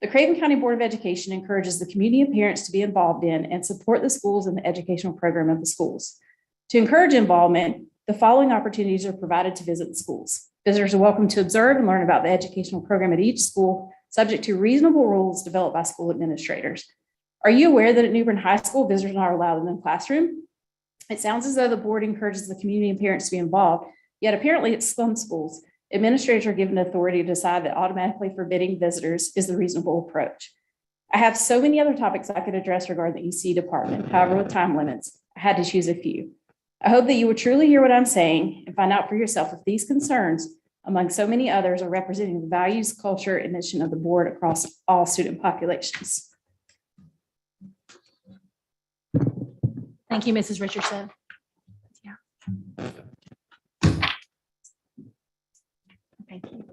The Craven County Board of Education encourages the community and parents to be involved in and support the schools and the educational program of the schools. To encourage involvement, the following opportunities are provided to visit the schools. Visitors are welcome to observe and learn about the educational program at each school, subject to reasonable rules developed by school administrators. Are you aware that at New Bern High School, visitors are allowed in the classroom? It sounds as though the board encourages the community and parents to be involved, yet apparently at some schools, administrators are given authority to decide that automatically forbidding visitors is the reasonable approach. I have so many other topics I could address regarding the EC department. However, with time limits, I had to choose a few. I hope that you will truly hear what I'm saying and find out for yourself if these concerns, among so many others, are representing the values, culture, and mission of the board across all student populations. Thank you, Mrs. Richardson. Thank you.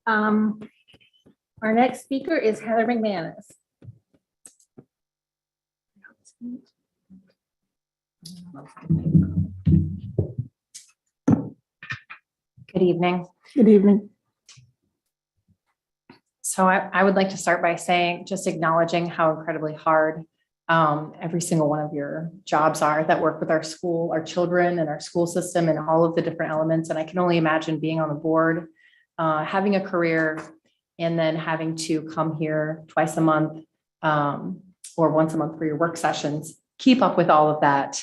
Our next speaker is Heather McManus. Good evening. Good evening. So I would like to start by saying, just acknowledging how incredibly hard every single one of your jobs are that work with our school, our children and our school system and all of the different elements. And I can only imagine being on the board, having a career, and then having to come here twice a month or once a month for your work sessions, keep up with all of that.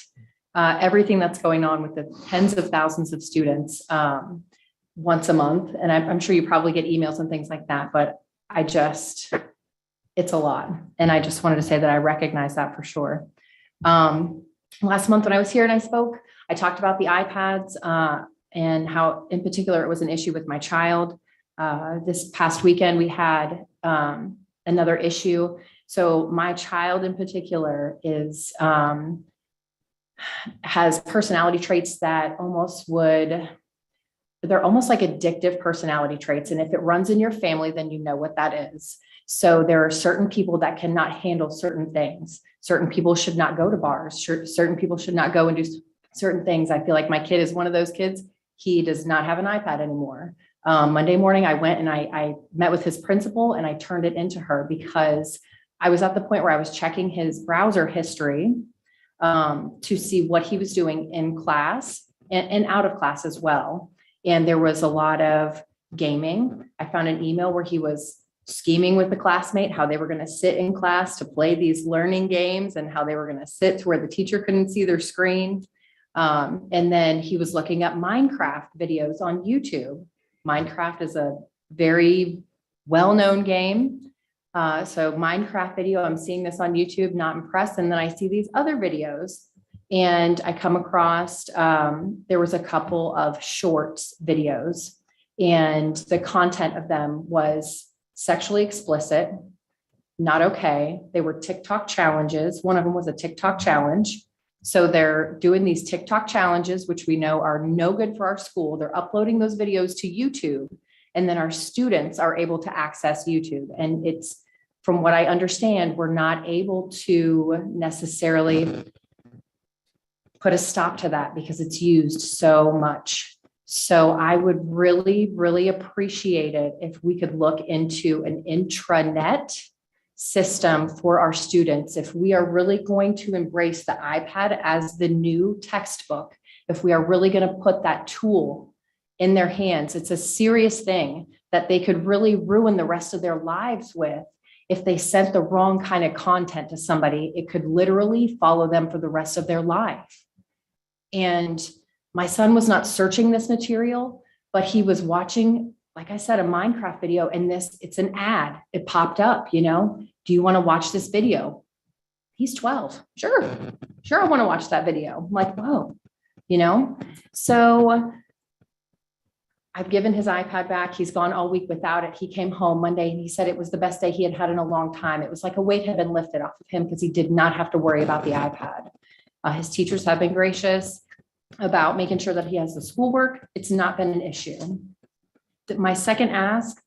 Everything that's going on with the tens of thousands of students once a month. And I'm sure you probably get emails and things like that, but it's a lot. And I just wanted to say that I recognize that for sure. Last month when I was here and I spoke, I talked about the iPads and how in particular it was an issue with my child. This past weekend, we had another issue. So my child in particular is has personality traits that they're almost like addictive personality traits. And if it runs in your family, then you know what that is. So there are certain people that cannot handle certain things. Certain people should not go to bars. Certain people should not go and do certain things. I feel like my kid is one of those kids. He does not have an iPad anymore. Monday morning, I went and I met with his principal and I turned it into her because I was at the point where I was checking his browser history to see what he was doing in class and out of class as well. And there was a lot of gaming. I found an email where he was scheming with the classmate, how they were going to sit in class to play these learning games and how they were going to sit to where the teacher couldn't see their screen. And then he was looking up Minecraft videos on YouTube. Minecraft is a very well-known game. So Minecraft video, I'm seeing this on YouTube, not impressed. And then I see these other videos and I come across, there was a couple of shorts videos and the content of them was sexually explicit, not okay. They were TikTok challenges. One of them was a TikTok challenge. So they're doing these TikTok challenges, which we know are no good for our school. They're uploading those videos to YouTube, and then our students are able to access YouTube. And it's, from what I understand, we're not able to necessarily put a stop to that because it's used so much. So I would really, really appreciate it if we could look into an intranet system for our students. If we are really going to embrace the iPad as the new textbook, if we are really going to put that tool in their hands, it's a serious thing that they could really ruin the rest of their lives with. If they sent the wrong kind of content to somebody, it could literally follow them for the rest of their life. And my son was not searching this material, but he was watching, like I said, a Minecraft video, and it's an ad. It popped up, do you want to watch this video? He's 12. Sure, I want to watch that video. I'm like, whoa, So I've given his iPad back. He's gone all week without it. He came home Monday and he said it was the best day he had had in a long time. It was like a weight had been lifted off of him because he did not have to worry about the iPad. His teachers have been gracious. about making sure that he has the schoolwork. It's not been an issue. My second ask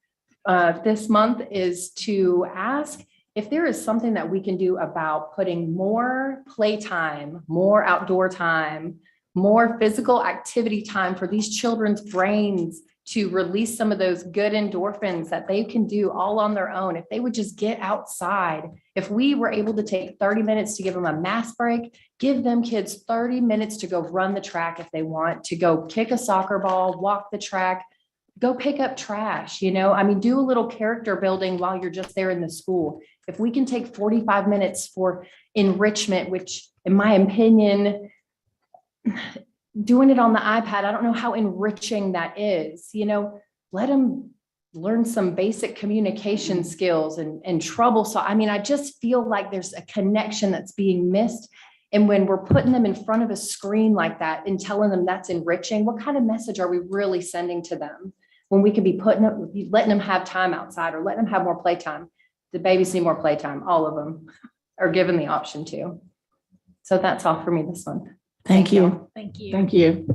this month is to ask if there is something that we can do about putting more playtime, more outdoor time, more physical activity time for these children's brains to release some of those good endorphins that they can do all on their own. If they would just get outside, if we were able to take 30 minutes to give them a mass break, give them kids 30 minutes to go run the track if they want, to go kick a soccer ball, walk the track, go pick up trash, I mean, do a little character building while you're just there in the school. If we can take 45 minutes for enrichment, which in my opinion, doing it on the iPad, I don't know how enriching that is, let them learn some basic communication skills and trouble. So, I mean, I just feel like there's a connection that's being missed. And when we're putting them in front of a screen like that and telling them that's enriching, what kind of message are we really sending to them when we could be letting them have time outside or letting them have more playtime? The babies need more playtime. All of them are given the option to. So that's all for me this month. Thank you. Thank you. Thank you.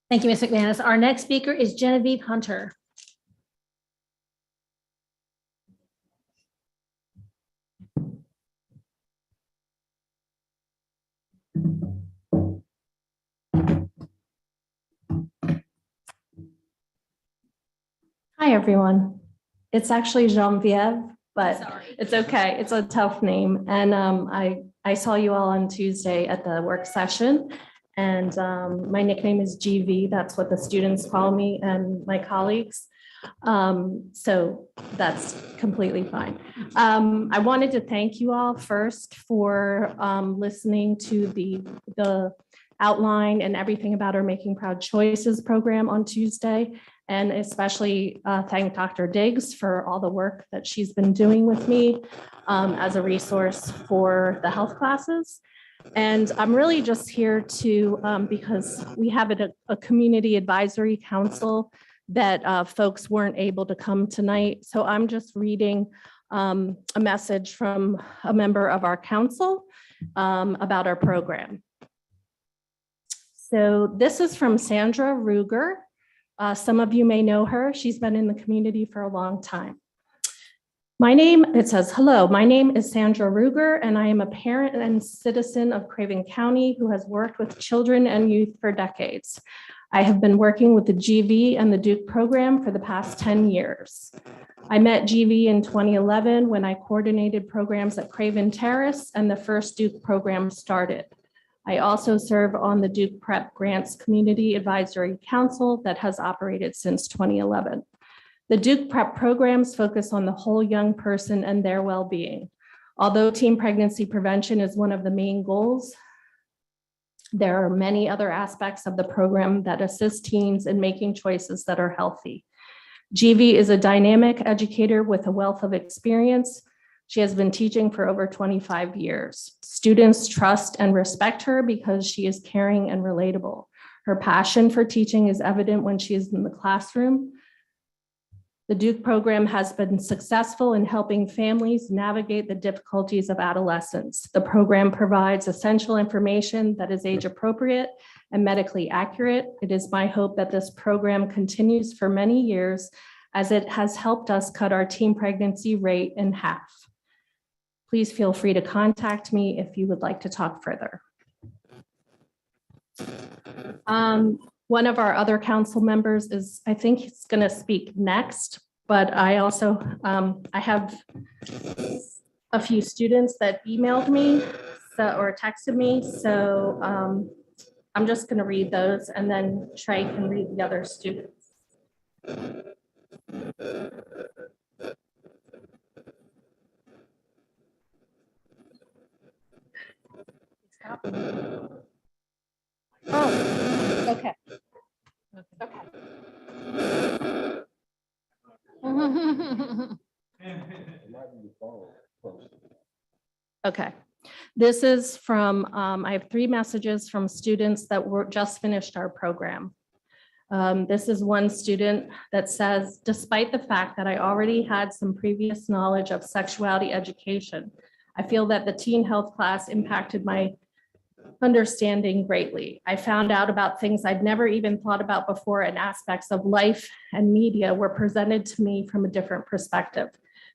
Thank you, Ms. McManus. Our next speaker is Genevieve Hunter. Hi, everyone. It's actually Genevieve, but it's okay. It's a tough name. And I saw you all on Tuesday at the work session. And my nickname is GV. That's what the students call me and my colleagues. So that's completely fine. I wanted to thank you all first for listening to the outline and everything about our Making Proud Choices program on Tuesday, and especially thank Dr. Diggs for all the work that she's been doing with me as a resource for the health classes. And I'm really just here to, because we have a community advisory council that folks weren't able to come tonight. So I'm just reading a message from a member of our council about our program. So this is from Sandra Ruger. Some of you may know her. She's been in the community for a long time. It says, hello, my name is Sandra Ruger, and I am a parent and citizen of Craven County who has worked with children and youth for decades. I have been working with the GV and the Duke program for the past 10 years. I met GV in 2011 when I coordinated programs at Craven Terrace and the first Duke program started. I also serve on the Duke Prep Grants Community Advisory Council that has operated since 2011. The Duke Prep programs focus on the whole young person and their well-being. Although teen pregnancy prevention is one of the main goals, there are many other aspects of the program that assist teens in making choices that are healthy. GV is a dynamic educator with a wealth of experience. She has been teaching for over 25 years. Students trust and respect her because she is caring and relatable. Her passion for teaching is evident when she is in the classroom. The Duke program has been successful in helping families navigate the difficulties of adolescence. The program provides essential information that is age appropriate and medically accurate. It is my hope that this program continues for many years as it has helped us cut our teen pregnancy rate in half. Please feel free to contact me if you would like to talk further. One of our other council members is, I think he's going to speak next, but I also, I have a few students that emailed me or texted me. So I'm just going to read those and then Trey can read the other students. Oh, okay. Okay. This is from, I have 3 messages from students that were just finished our program. This is one student that says, despite the fact that I already had some previous knowledge of sexuality education, I feel that the teen health class impacted my understanding greatly. I found out about things I'd never even thought about before, and aspects of life and media were presented to me from a different perspective.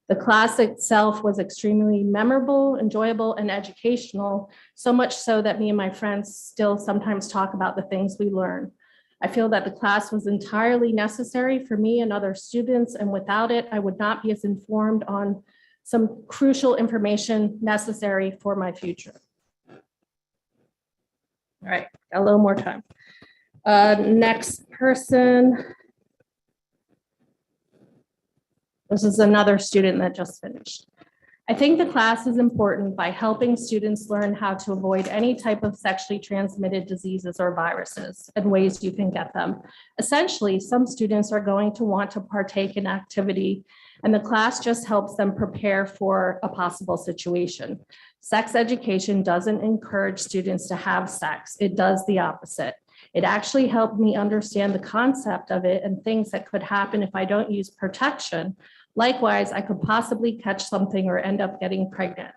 The class itself was extremely memorable, enjoyable, and educational, so much so that me and my friends still sometimes talk about the things we learn. I feel that the class was entirely necessary for me and other students, and without it, I would not be as informed on some crucial information necessary for my future. All right, got a little more time. Next person. This is another student that just finished. I think the class is important by helping students learn how to avoid any type of sexually transmitted diseases or viruses and ways you can get them. Essentially, some students are going to want to partake in activity, and the class just helps them prepare for a possible situation. Sex education doesn't encourage students to have sex. It does the opposite. It actually helped me understand the concept of it and things that could happen if I don't use protection. Likewise, I could possibly catch something or end up getting pregnant.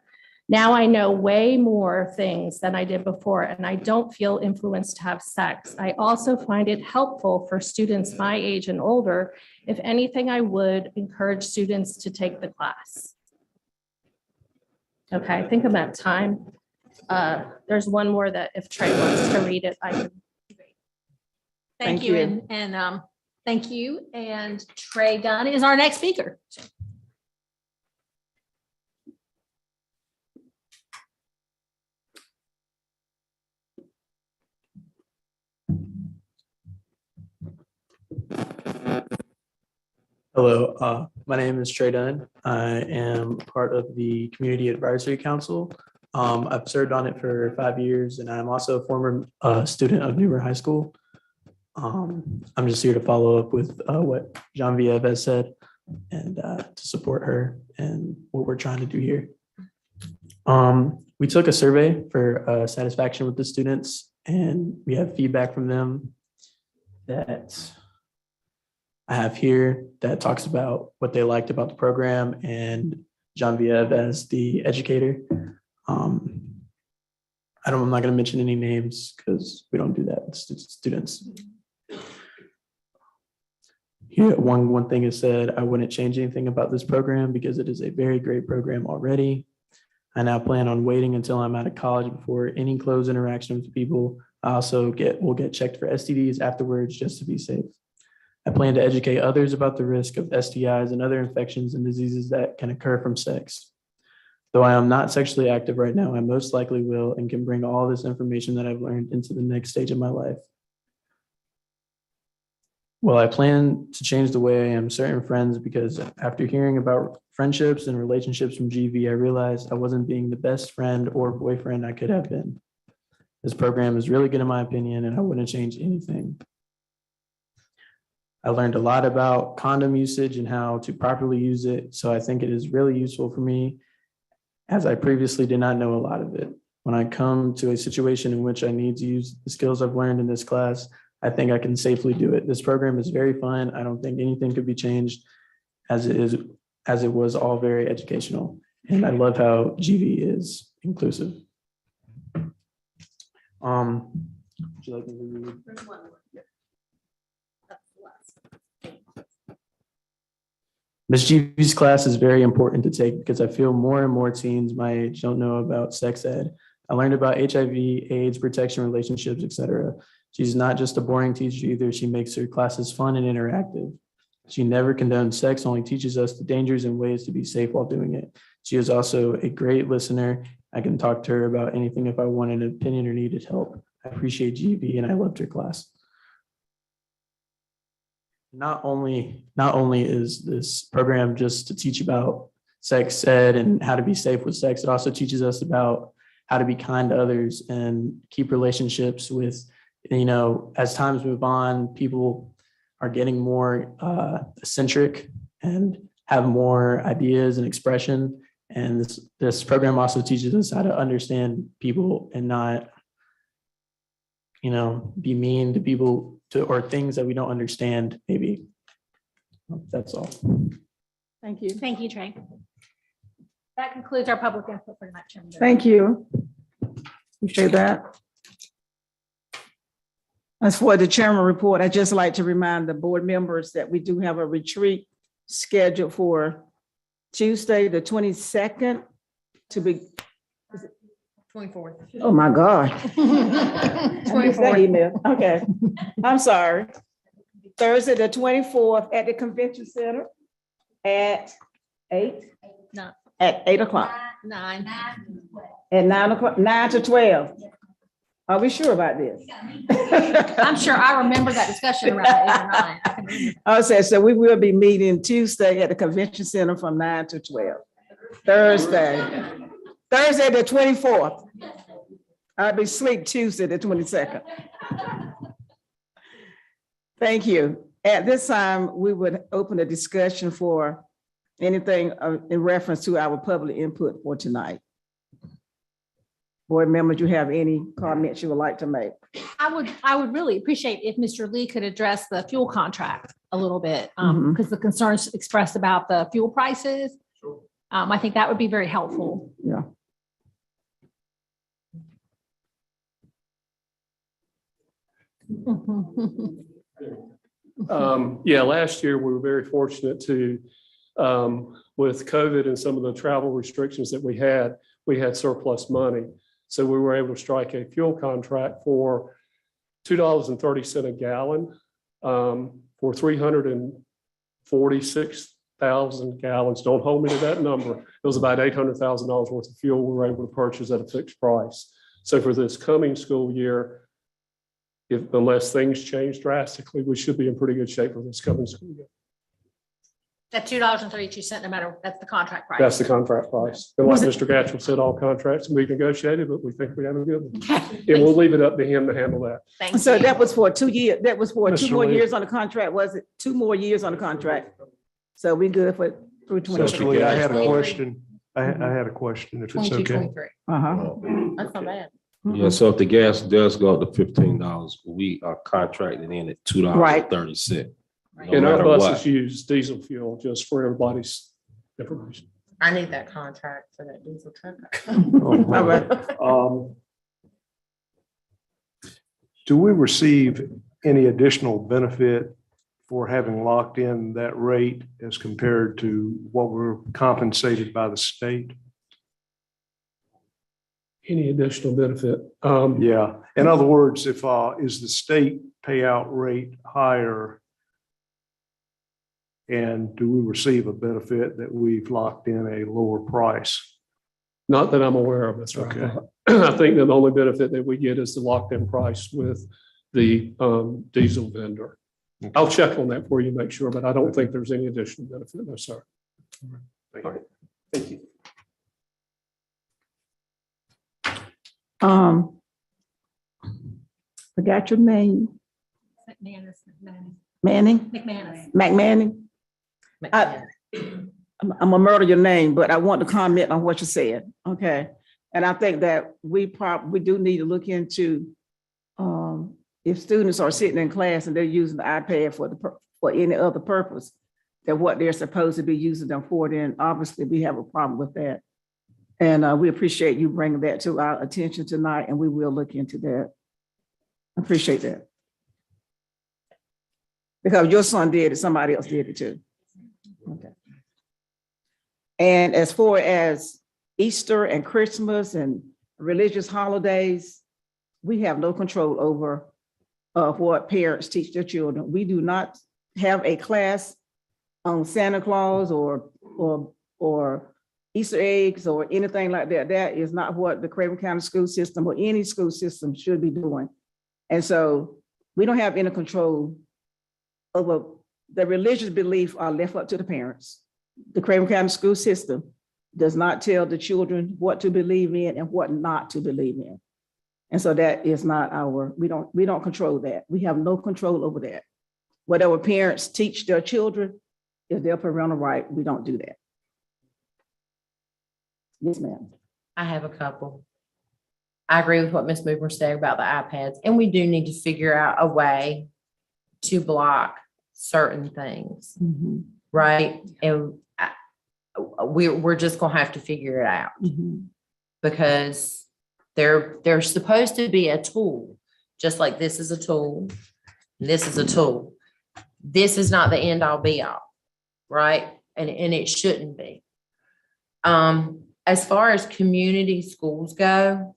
Now I know way more things than I did before, and I don't feel influenced to have sex. I also find it helpful for students my age and older. If anything, I would encourage students to take the class. Okay, I think I'm at time. There's one more that if Trey wants to read it, I can. Thank you. And thank you. And Trey Dunn is our next speaker. Hello, my name is Trey Dunn. I am part of the Community Advisory Council. I've served on it for 5 years, and I'm also a former student of Newbern High School. I'm just here to follow up with what Genevieve has said and to support her and what we're trying to do here. We took a survey for satisfaction with the students, and we have feedback from them that I have here that talks about what they liked about the program, and Genevieve as the educator. I'm not going to mention any names because we don't do that with students. Here, one thing is said, I wouldn't change anything about this program because it is a very great program already. I now plan on waiting until I'm out of college before any close interaction with people. I also will get checked for STDs afterwards just to be safe. I plan to educate others about the risk of STIs and other infections and diseases that can occur from sex. Though I am not sexually active right now, I most likely will and can bring all this information that I've learned into the next stage of my life. Well, I plan to change the way I am certain friends because after hearing about friendships and relationships from GV, I realized I wasn't being the best friend or boyfriend I could have been. This program is really good in my opinion, and I wouldn't change anything. I learned a lot about condom usage and how to properly use it, so I think it is really useful for me, as I previously did not know a lot of it. When I come to a situation in which I need to use the skills I've learned in this class, I think I can safely do it. This program is very fun. I don't think anything could be changed as it was all very educational. And I love how GV is inclusive. Would you like me to read? There's one more. Ms. GV's class is very important to take because I feel more and more teens my age don't know about sex ed. I learned about HIV, AIDS, protection, relationships, etc. She's not just a boring teacher either. She makes her classes fun and interactive. She never condones sex, only teaches us the dangers and ways to be safe while doing it. She is also a great listener. I can talk to her about anything if I wanted an opinion or needed help. I appreciate GV and I loved her class. Not only is this program just to teach about sex ed and how to be safe with sex, it also teaches us about how to be kind to others and keep relationships with, as times move on, people are getting more eccentric and have more ideas and expression. And this program also teaches us how to understand people and not, be mean to people or things that we don't understand, maybe. That's all. Thank you. Thank you, Trey. That concludes our public input for tonight, Chairman. Thank you. Appreciate that. As for the chairman report, I'd just like to remind the board members that we do have a retreat scheduled for Tuesday, the 22nd to be, 24th. oh my God. I missed that email. Okay, I'm sorry. Thursday, the 24th at the convention center at 8? No. At 8 o'clock. 9. At 9 o'clock, 9 to 12. Are we sure about this? I'm sure I remember that discussion around 8 or 9. I can remember. I said, so we will be meeting Tuesday at the convention center from 9 to 12. Thursday the 24th. I'll be asleep Tuesday, the 22nd. Thank you. At this time, we would open a discussion for anything in reference to our public input for tonight. Board members, you have any comments you would like to make? I would really appreciate if Mr. Lee could address the fuel contract a little bit, Mhm. because the concerns expressed about the fuel prices. I think that would be very helpful. Yeah. Yeah, last year we were very fortunate to, with COVID and some of the travel restrictions that we had surplus money. So we were able to strike a fuel contract for $2.30 a gallon for 346,000 gallons. Don't hold me to that number. It was about $800,000 worth of fuel we were able to purchase at a fixed price. So for this coming school year, unless things change drastically, we should be in pretty good shape for this coming school year. At $2.32, no matter, that's the contract price. That's the contract price. And like Mr. Gatchell said, all contracts can be negotiated, but we think we have a good one. And we'll leave it up to him to handle that. So that was for 2 years, that was for Mr. 2 more Lee. years on the contract, was it? 2 more years on the contract? So we good for through Mr. 20. Lee, I had a question. I had a question, if it's 22, okay. 23. Uh-huh. That's not bad. Yeah, so if the gas does go up to $15, we are contracted in at $2.30. No And our matter buses what. use diesel fuel, just for everybody's information. I need that contract for that diesel truck. All right. Do we receive any additional benefit for having locked in that rate as compared to what we're compensated by the state? Any additional benefit? Yeah. In other words, if is the state payout rate higher? And do we receive a benefit that we've locked in a lower price? Not that I'm aware of, Mr. Okay. Alcott. I think that the only benefit that we get is the locked-in price with the diesel vendor. I'll check on that for you, make sure, but I don't think there's any additional benefit. No, sir. All right. Thank you. Forgot your name. McManus. Manning? McManus. McManning? I'm gonna murder your name, but I want to comment on what you said, okay? And I think that we do need to look into if students are sitting in class and they're using the iPad for any other purpose than what they're supposed to be using them for, then obviously we have a problem with that. And we appreciate you bringing that to our attention tonight, and we will look into that. I appreciate that. Because your son did it, somebody else did it too. Okay. And as far as Easter and Christmas and religious holidays, we have no control over what parents teach their children. We do not have a class on Santa Claus or Easter eggs or anything like that. That is not what the Craven County school system or any school system should be doing. And so we don't have any control over the religious beliefs are left up to the parents. The Craven County school system does not tell the children what to believe in and what not to believe in. And so that is not we don't control that. We have no control over that. Whatever parents teach their children is their parental right. We don't do that. Yes, ma'am. I have a couple. I agree with what Ms. Mover said about the iPads, and we do need to figure out a way to block certain things, right? And we're just gonna have to figure it out. Because they're supposed to be a tool, just like this is a tool, and this is a tool. This is not the end all be all, right? And it shouldn't be. As far as community schools go,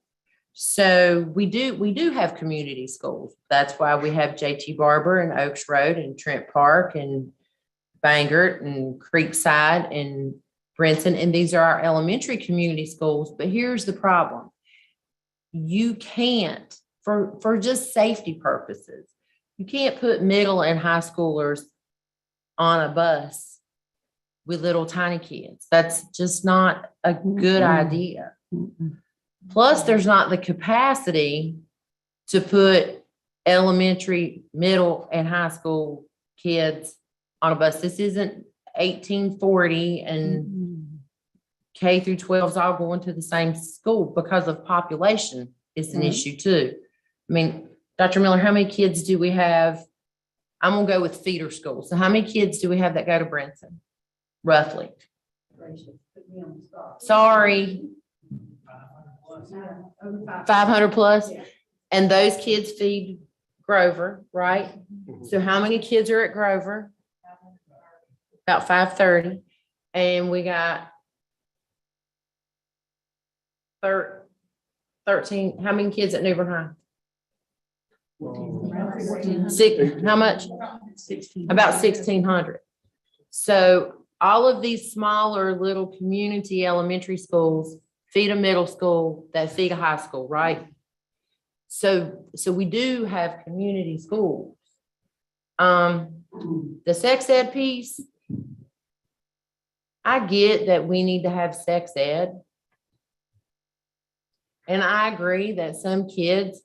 so we do have community schools. That's why we have JT Barber and Oaks Road and Trent Park and Bangert and Creekside and Brenton, and these are our elementary community schools. But here's the problem. You can't, for just safety purposes, you can't put middle and high schoolers on a bus with little tiny kids. That's just not a good idea. Plus, there's not the capacity to put elementary, middle, and high school kids on a bus. This isn't 1840 and K through 12 is all going to the same school because of population is an issue too. I mean, Dr. Miller, how many kids do we have? I'm gonna go with feeder schools. So how many kids do we have that go to Brenton, roughly? Sorry. 500 plus. And those kids feed Grover, right? So how many kids are at Grover? About 530. And we got 13. How many kids at New Bern High? How much? About 1,600. So all of these smaller little community elementary schools feed a middle school that feed a high school, right? So we do have community schools. The sex ed piece, I get that we need to have sex ed. And I agree that some kids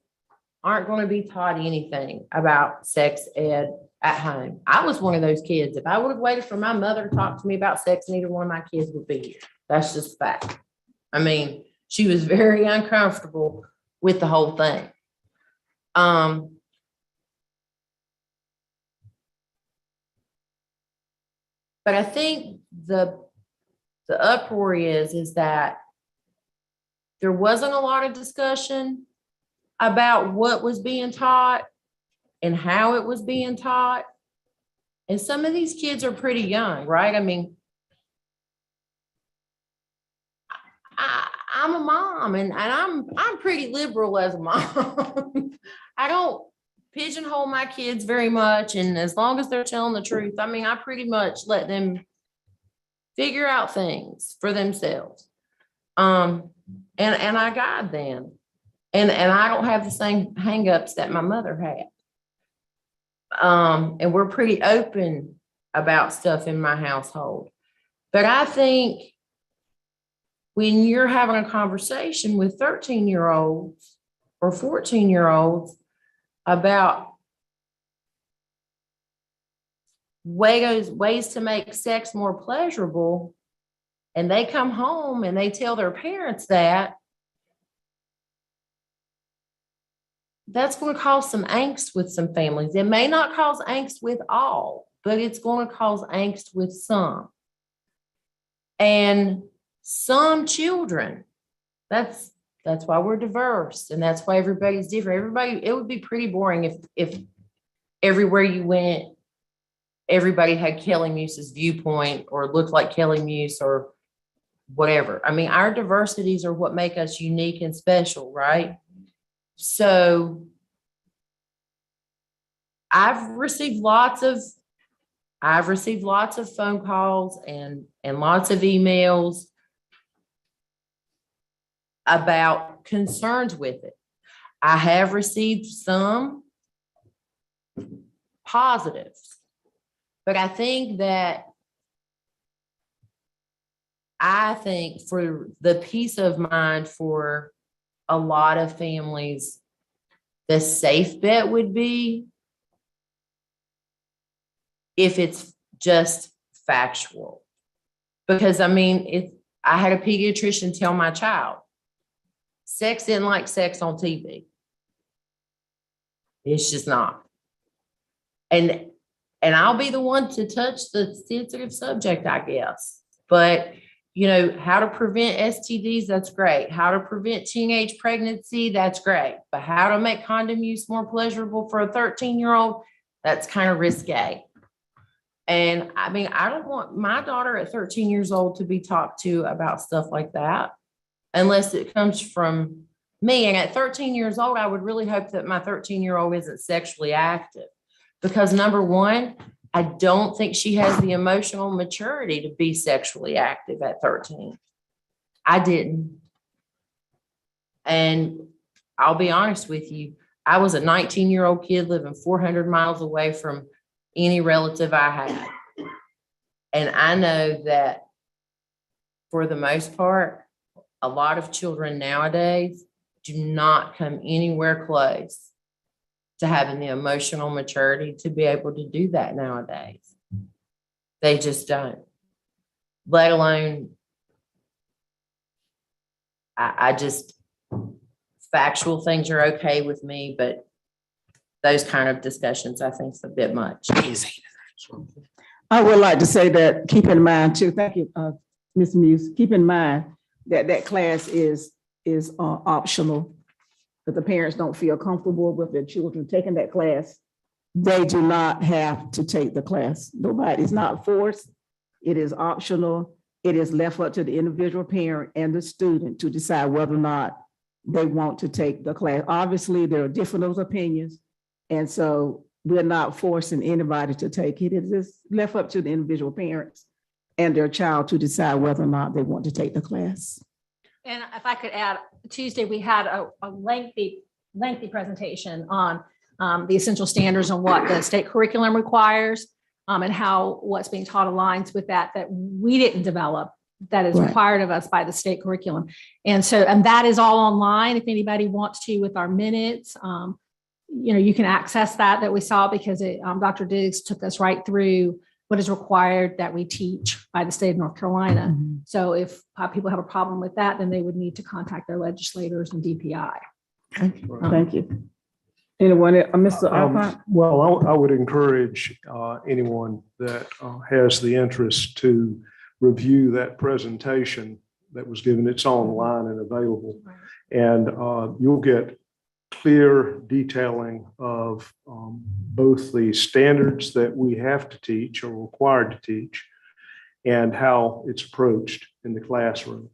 aren't going to be taught anything about sex ed at home. I was one of those kids. If I would have waited for my mother to talk to me about sex, neither one of my kids would be here. That's just fact. I mean, she was very uncomfortable with the whole thing. But I think the uproar is that there wasn't a lot of discussion about what was being taught and how it was being taught. And some of these kids are pretty young, right? I mean, I'm a mom and I'm pretty liberal as a mom. I don't pigeonhole my kids very much. And as long as they're telling the truth, I mean, I pretty much let them figure out things for themselves. And I guide them. And I don't have the same hangups that my mother had. And we're pretty open about stuff in my household. But I think when you're having a conversation with 13-year-olds or 14-year-olds about ways to make sex more pleasurable, and they come home and they tell their parents that, that's going to cause some angst with some families. It may not cause angst with all, but it's going to cause angst with some. And some children, that's why we're diverse, and that's why everybody's different. It would be pretty boring if everywhere you went, everybody had Kelly Muse's viewpoint or looked like Kelly Muse or whatever. I mean, our diversities are what make us unique and special, right? So I've received lots of phone calls and lots of emails about concerns with it. I have received some positives, but I think for the peace of mind for a lot of families, the safe bet would be if it's just factual. Because I mean, I had a pediatrician tell my child, sex isn't like sex on TV. It's just not. And I'll be the one to touch the sensitive subject, I guess. But You know, how to prevent STDs, that's great. How to prevent teenage pregnancy, that's great. But how to make condom use more pleasurable for a 13-year-old, that's kind of risque. And I mean, I don't want my daughter at 13 years old to be talked to about stuff like that unless it comes from me. And at 13 years old, I would really hope that my 13-year-old isn't sexually active because number one, I don't think she has the emotional maturity to be sexually active at 13. I didn't. And I'll be honest with you, I was a 19-year-old kid living 400 miles away from any relative I had. And I know that for the most part, a lot of children nowadays do not come anywhere close to having the emotional maturity to be able to do that nowadays. They just don't. Let alone, I just, factual things are okay with me, but those kind of discussions, I think, is a bit much. I would like to say that, keep in mind too, thank you, Ms. Muse, keep in mind that that class is optional. If the parents don't feel comfortable with their children taking that class, they do not have to take the class. Nobody's not forced. It is optional. It is left up to the individual parent and the student to decide whether or not they want to take the class. Obviously, there are different opinions. And so we're not forcing anybody to take it. It is left up to the individual parents and their child to decide whether or not they want to take the class. And if I could add, Tuesday, we had a lengthy presentation on the essential standards and what the state curriculum requires and how what's being taught aligns with that we didn't develop, that is required of us by the state curriculum. And that is all online. If anybody wants to, with our minutes, you can access that we saw because Dr. Diggs took us right through what is required that we teach by the state of North Carolina. Mm-hmm. So if people have a problem with that, then they would need to contact their legislators and DPI. Thank you. Anyone, Mr. Alpine? Well, I would encourage anyone that has the interest to review that presentation that was given. It's online and available. And you'll get clear detailing of both the standards that we have to teach or required to teach and how it's approached in the classroom.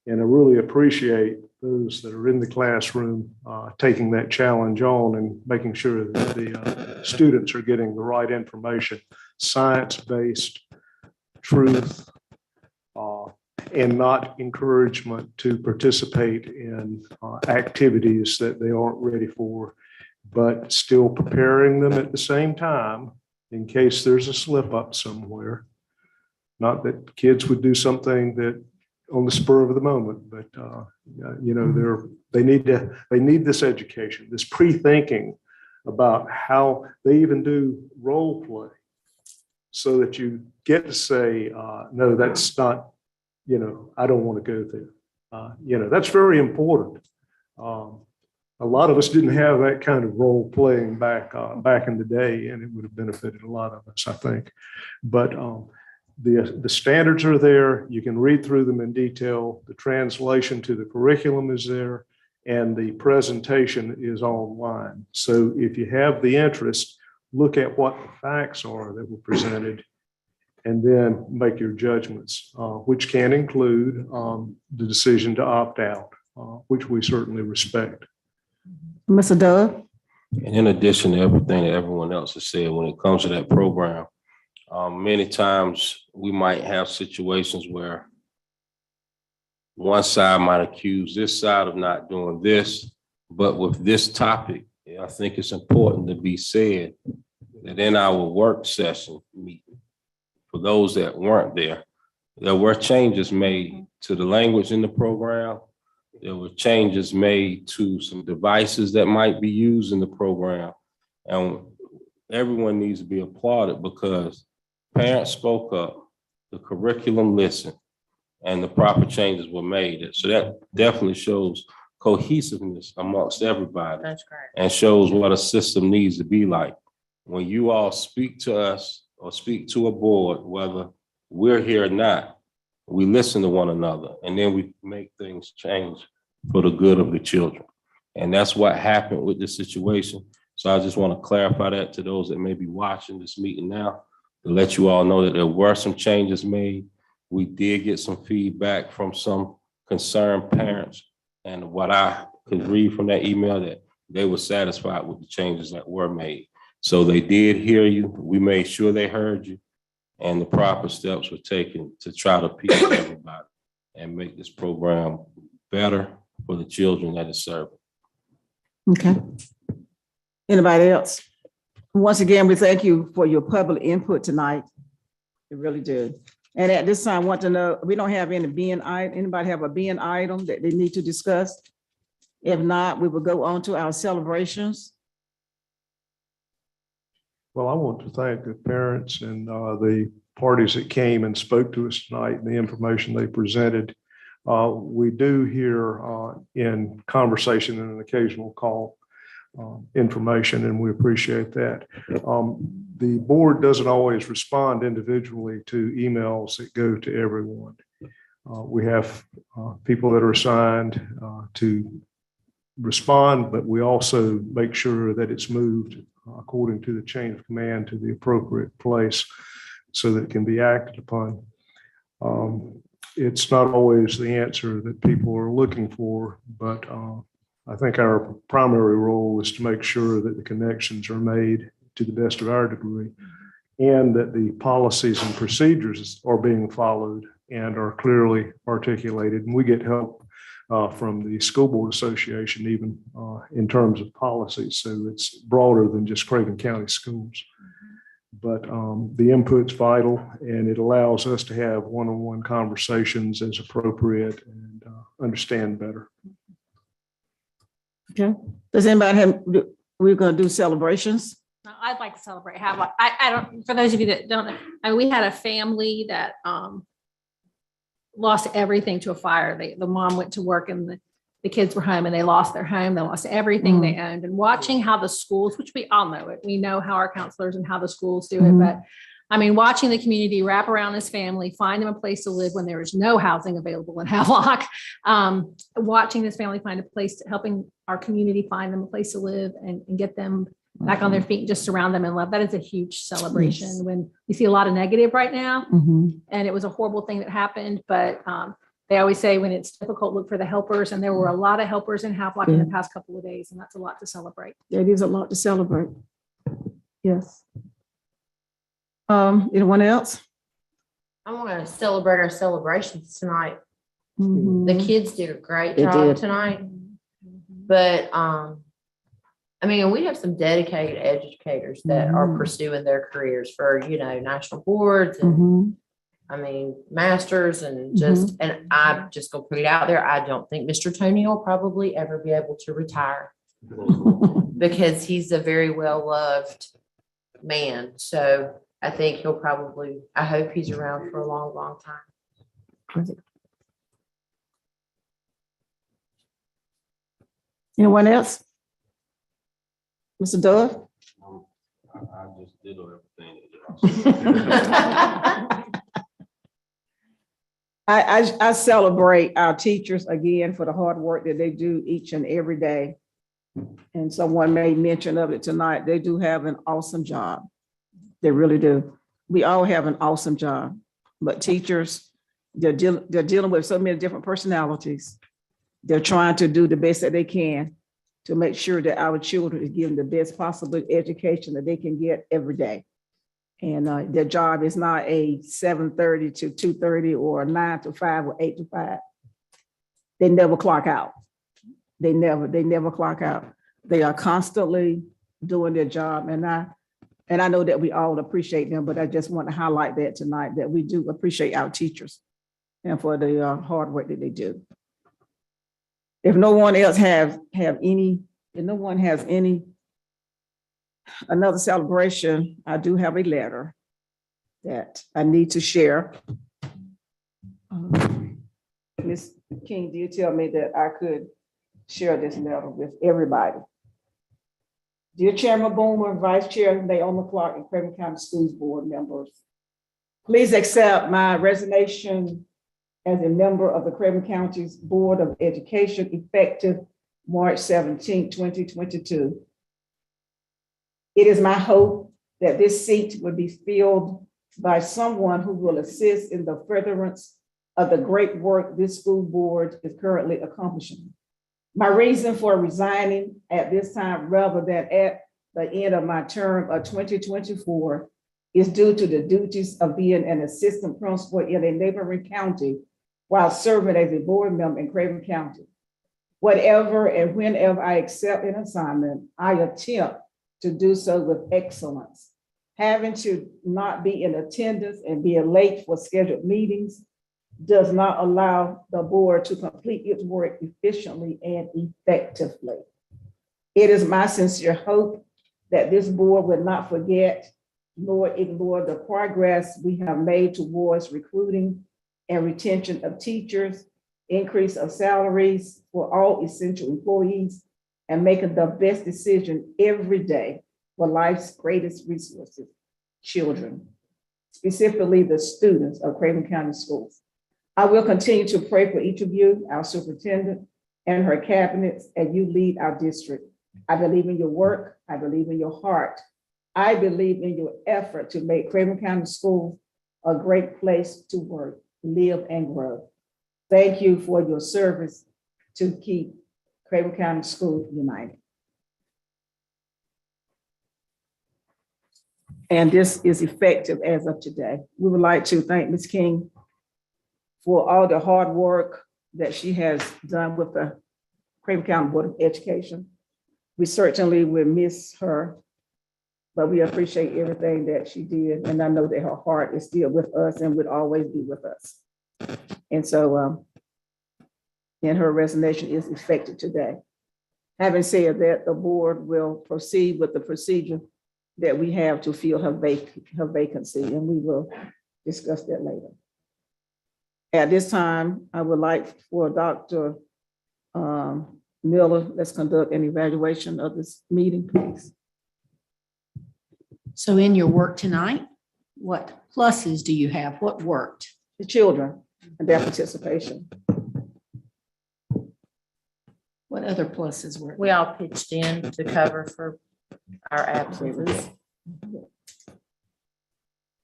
And I really appreciate those that are in the classroom taking that challenge on and making sure that the students are getting the right information, science-based truth, and not encouragement to participate in activities that they aren't ready for, but still preparing them at the same time in case there's a slip up somewhere. Not that kids would do something that on the spur of the moment, but they need this education, this pre-thinking about how they even do role play, so that you get to say, no, that's not. I don't want to go there. That's very important. A lot of us didn't have that kind of role playing back in the day, and it would have benefited a lot of us, I think. But the standards are there. You can read through them in detail. The translation to the curriculum is there, and the presentation is online. So if you have the interest, look at what the facts are that were presented, and then make your judgments, which can include the decision to opt out, which we certainly respect. Mr. Doug? And in addition to everything that everyone else has said, when it comes to that program, many times we might have situations where one side might accuse this side of not doing this, but with this topic, I think it's important to be said that in our work session meeting, for those that weren't there were changes made to the language in the program. There were changes made to some devices that might be used in the program. And everyone needs to be applauded because parents spoke up, the curriculum listened, and the proper changes were made. So that definitely shows cohesiveness amongst everybody. That's correct. And shows what a system needs to be like. When you all speak to us or speak to a board, whether we're here or not, We listen to one another, and then we make things change for the good of the children. And that's what happened with this situation. So I just want to clarify that to those that may be watching this meeting now, to let you all know that there were some changes made. We did get some feedback from some concerned parents. And what I could read from that email, that they were satisfied with the changes that were made. So they did hear you. We made sure they heard you. And the proper steps were taken to try to appease everybody and make this program better for the children that it's serving. Okay. Anybody else? Once again, we thank you for your public input tonight. We really do. And at this time, I want to know, we don't have any anybody have a being item that they need to discuss? If not, we will go on to our celebrations. Well, I want to thank the parents and the parties that came and spoke to us tonight and the information they presented. We do hear in conversation and an occasional call information, and we appreciate that. The board doesn't always respond individually to emails that go to everyone. We have people that are assigned to respond, but we also make sure that it's moved according to the chain of command to the appropriate place so that it can be acted upon. It's not always the answer that people are looking for, but I think our primary role is to make sure that the connections are made to the best of our degree and that the policies and procedures are being followed and are clearly articulated. And we get help from the School Board Association, even in terms of policies. So it's broader than just Craven County Schools. But the input's vital, and it allows us to have one-on-one conversations as appropriate and understand better. Okay. Does anybody have, we're going to do celebrations? I'd like to celebrate Havelock. I don't, for those of you that don't know, I mean, we had a family that lost everything to a fire. The mom went to work and the kids were home and they lost their home. They lost everything they owned. And watching how the schools, which we all know it, we know how our counselors and how the schools do it. But I mean, watching the community wrap around this family, find them a place to live when there was no housing available in Havelock, watching this family find a place, helping our community find them a place to live and get them back on their feet and just surround them in love. That is a huge celebration when we see a lot of negative right now. And it was a horrible thing that happened, but they always say when it's difficult, look for the helpers. And there were a lot of helpers in Havelock in the past couple of days, and that's a lot to celebrate. It is a lot to celebrate. Yes. Anyone else? I want to celebrate our celebrations tonight. The kids did a great job tonight. But I mean, we have some dedicated educators that are pursuing their careers for, you know, national boards and I mean, masters and just, and I'm just gonna put it out there. I don't think Mr. Tony will probably ever be able to retire because he's a very well-loved man. So I think he'll probably, I hope he's around for a long, long time. Anyone else? Mr. Dove? I just did everything. I celebrate our teachers again for the hard work that they do each and every day. And someone made mention of it tonight. They do have an awesome job. They really do. We all have an awesome job, but teachers, they're dealing with so many different personalities. They're trying to do the best that they can to make sure that our children is given the best possible education that they can get every day. And their job is not a 7:30 to 2:30 or 9 to 5 or 8 to 5. They never clock out. They never clock out. They are constantly doing their job. And I know that we all appreciate them, but I just want to highlight that tonight, that we do appreciate our teachers and for the hard work that they do. If no one else have any, if no one has any another celebration, I do have a letter that I need to share. Ms. King, do you tell me that I could share this letter with everybody? Dear Chairman Boomer, Vice Chair Naomi Clark, and Craven County Schools Board members, please accept my resignation as a member of the Craven County's Board of Education effective March 17, 2022. It is my hope that this seat will be filled by someone who will assist in the furtherance of the great work this school board is currently accomplishing. My reason for resigning at this time rather than at the end of my term of 2024 is due to the duties of being an assistant principal in a neighboring county while serving as a board member in Craven County. Whatever and whenever I accept an assignment, I attempt to do so with excellence. Having to not be in attendance and be late for scheduled meetings does not allow the board to complete its work efficiently and effectively. It is my sincere hope that this board will not forget nor ignore the progress we have made towards recruiting and retention of teachers, increase of salaries for all essential employees, and making the best decision every day for life's greatest resources, children, specifically the students of Craven County Schools. I will continue to pray for each of you, our superintendent and her cabinets, as you lead our district. I believe in your work. I believe in your heart. I believe in your effort to make Craven County Schools a great place to work, live, and grow. Thank you for your service to keep Craven County Schools united. And this is effective as of today. We would like to thank Ms. King for all the hard work that she has done with the Craven County Board of Education. We certainly will miss her, but we appreciate everything that she did. And I know that her heart is still with us and would always be with us. And so, and her resignation is effective today. Having said that, the board will proceed with the procedure that we have to fill her vacancy, and we will discuss that later. At this time, I would like for Dr. Miller, let's conduct an evaluation of this meeting, please. So in your work tonight, what pluses do you have? What worked? The children and their participation. What other pluses were? We all pitched in to cover for our absences.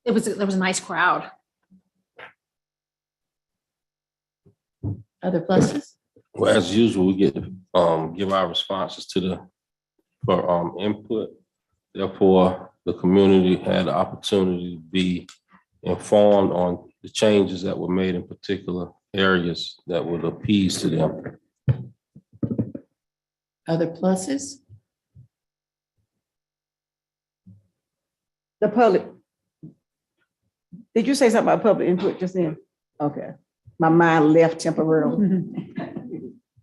There was a nice crowd. Other pluses? Well, as usual, we get to give our responses for input. Therefore, the community had the opportunity to be informed on the changes that were made in particular areas that would appease to them. Other pluses? The public. Did you say something about public input just then? Okay. My mind left temporarily.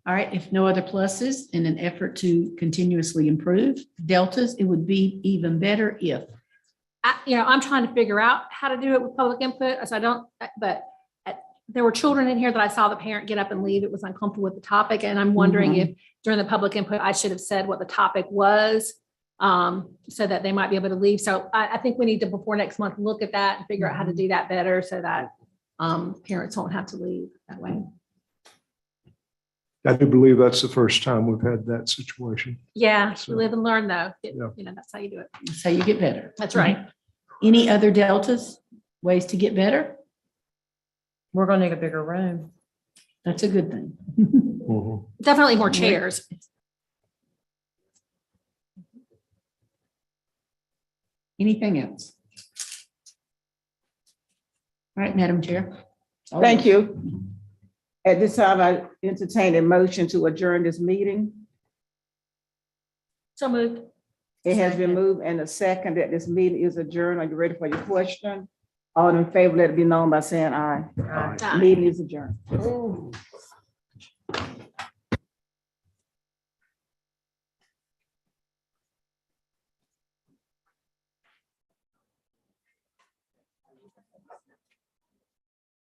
All right, if no other pluses, in an effort to continuously improve deltas, it would be even better if. I'm trying to figure out how to do it with public input, so I don't, but there were children in here that I saw the parent get up and leave. It was uncomfortable with the topic, and I'm wondering if during the public input, I should have said what the topic was, so that they might be able to leave. So I think we need to, before next month, look at that and figure out how to do that better so that parents won't have to leave that way. I do believe that's the first time we've had that situation. Yeah, So, live and learn though. Yeah. That's how you do it. That's how you get better. That's right. Any other deltas, ways to get better? We're gonna need a bigger room. That's a good thing. Definitely more chairs. Anything else? All right, Madam Chair. Thank you. At this time, I entertain a motion to adjourn this meeting. So moved. It has been moved and a second that this meeting is adjourned. Are you ready for your question? All in favor, let it be known by saying aye. Aye. Meeting is adjourned.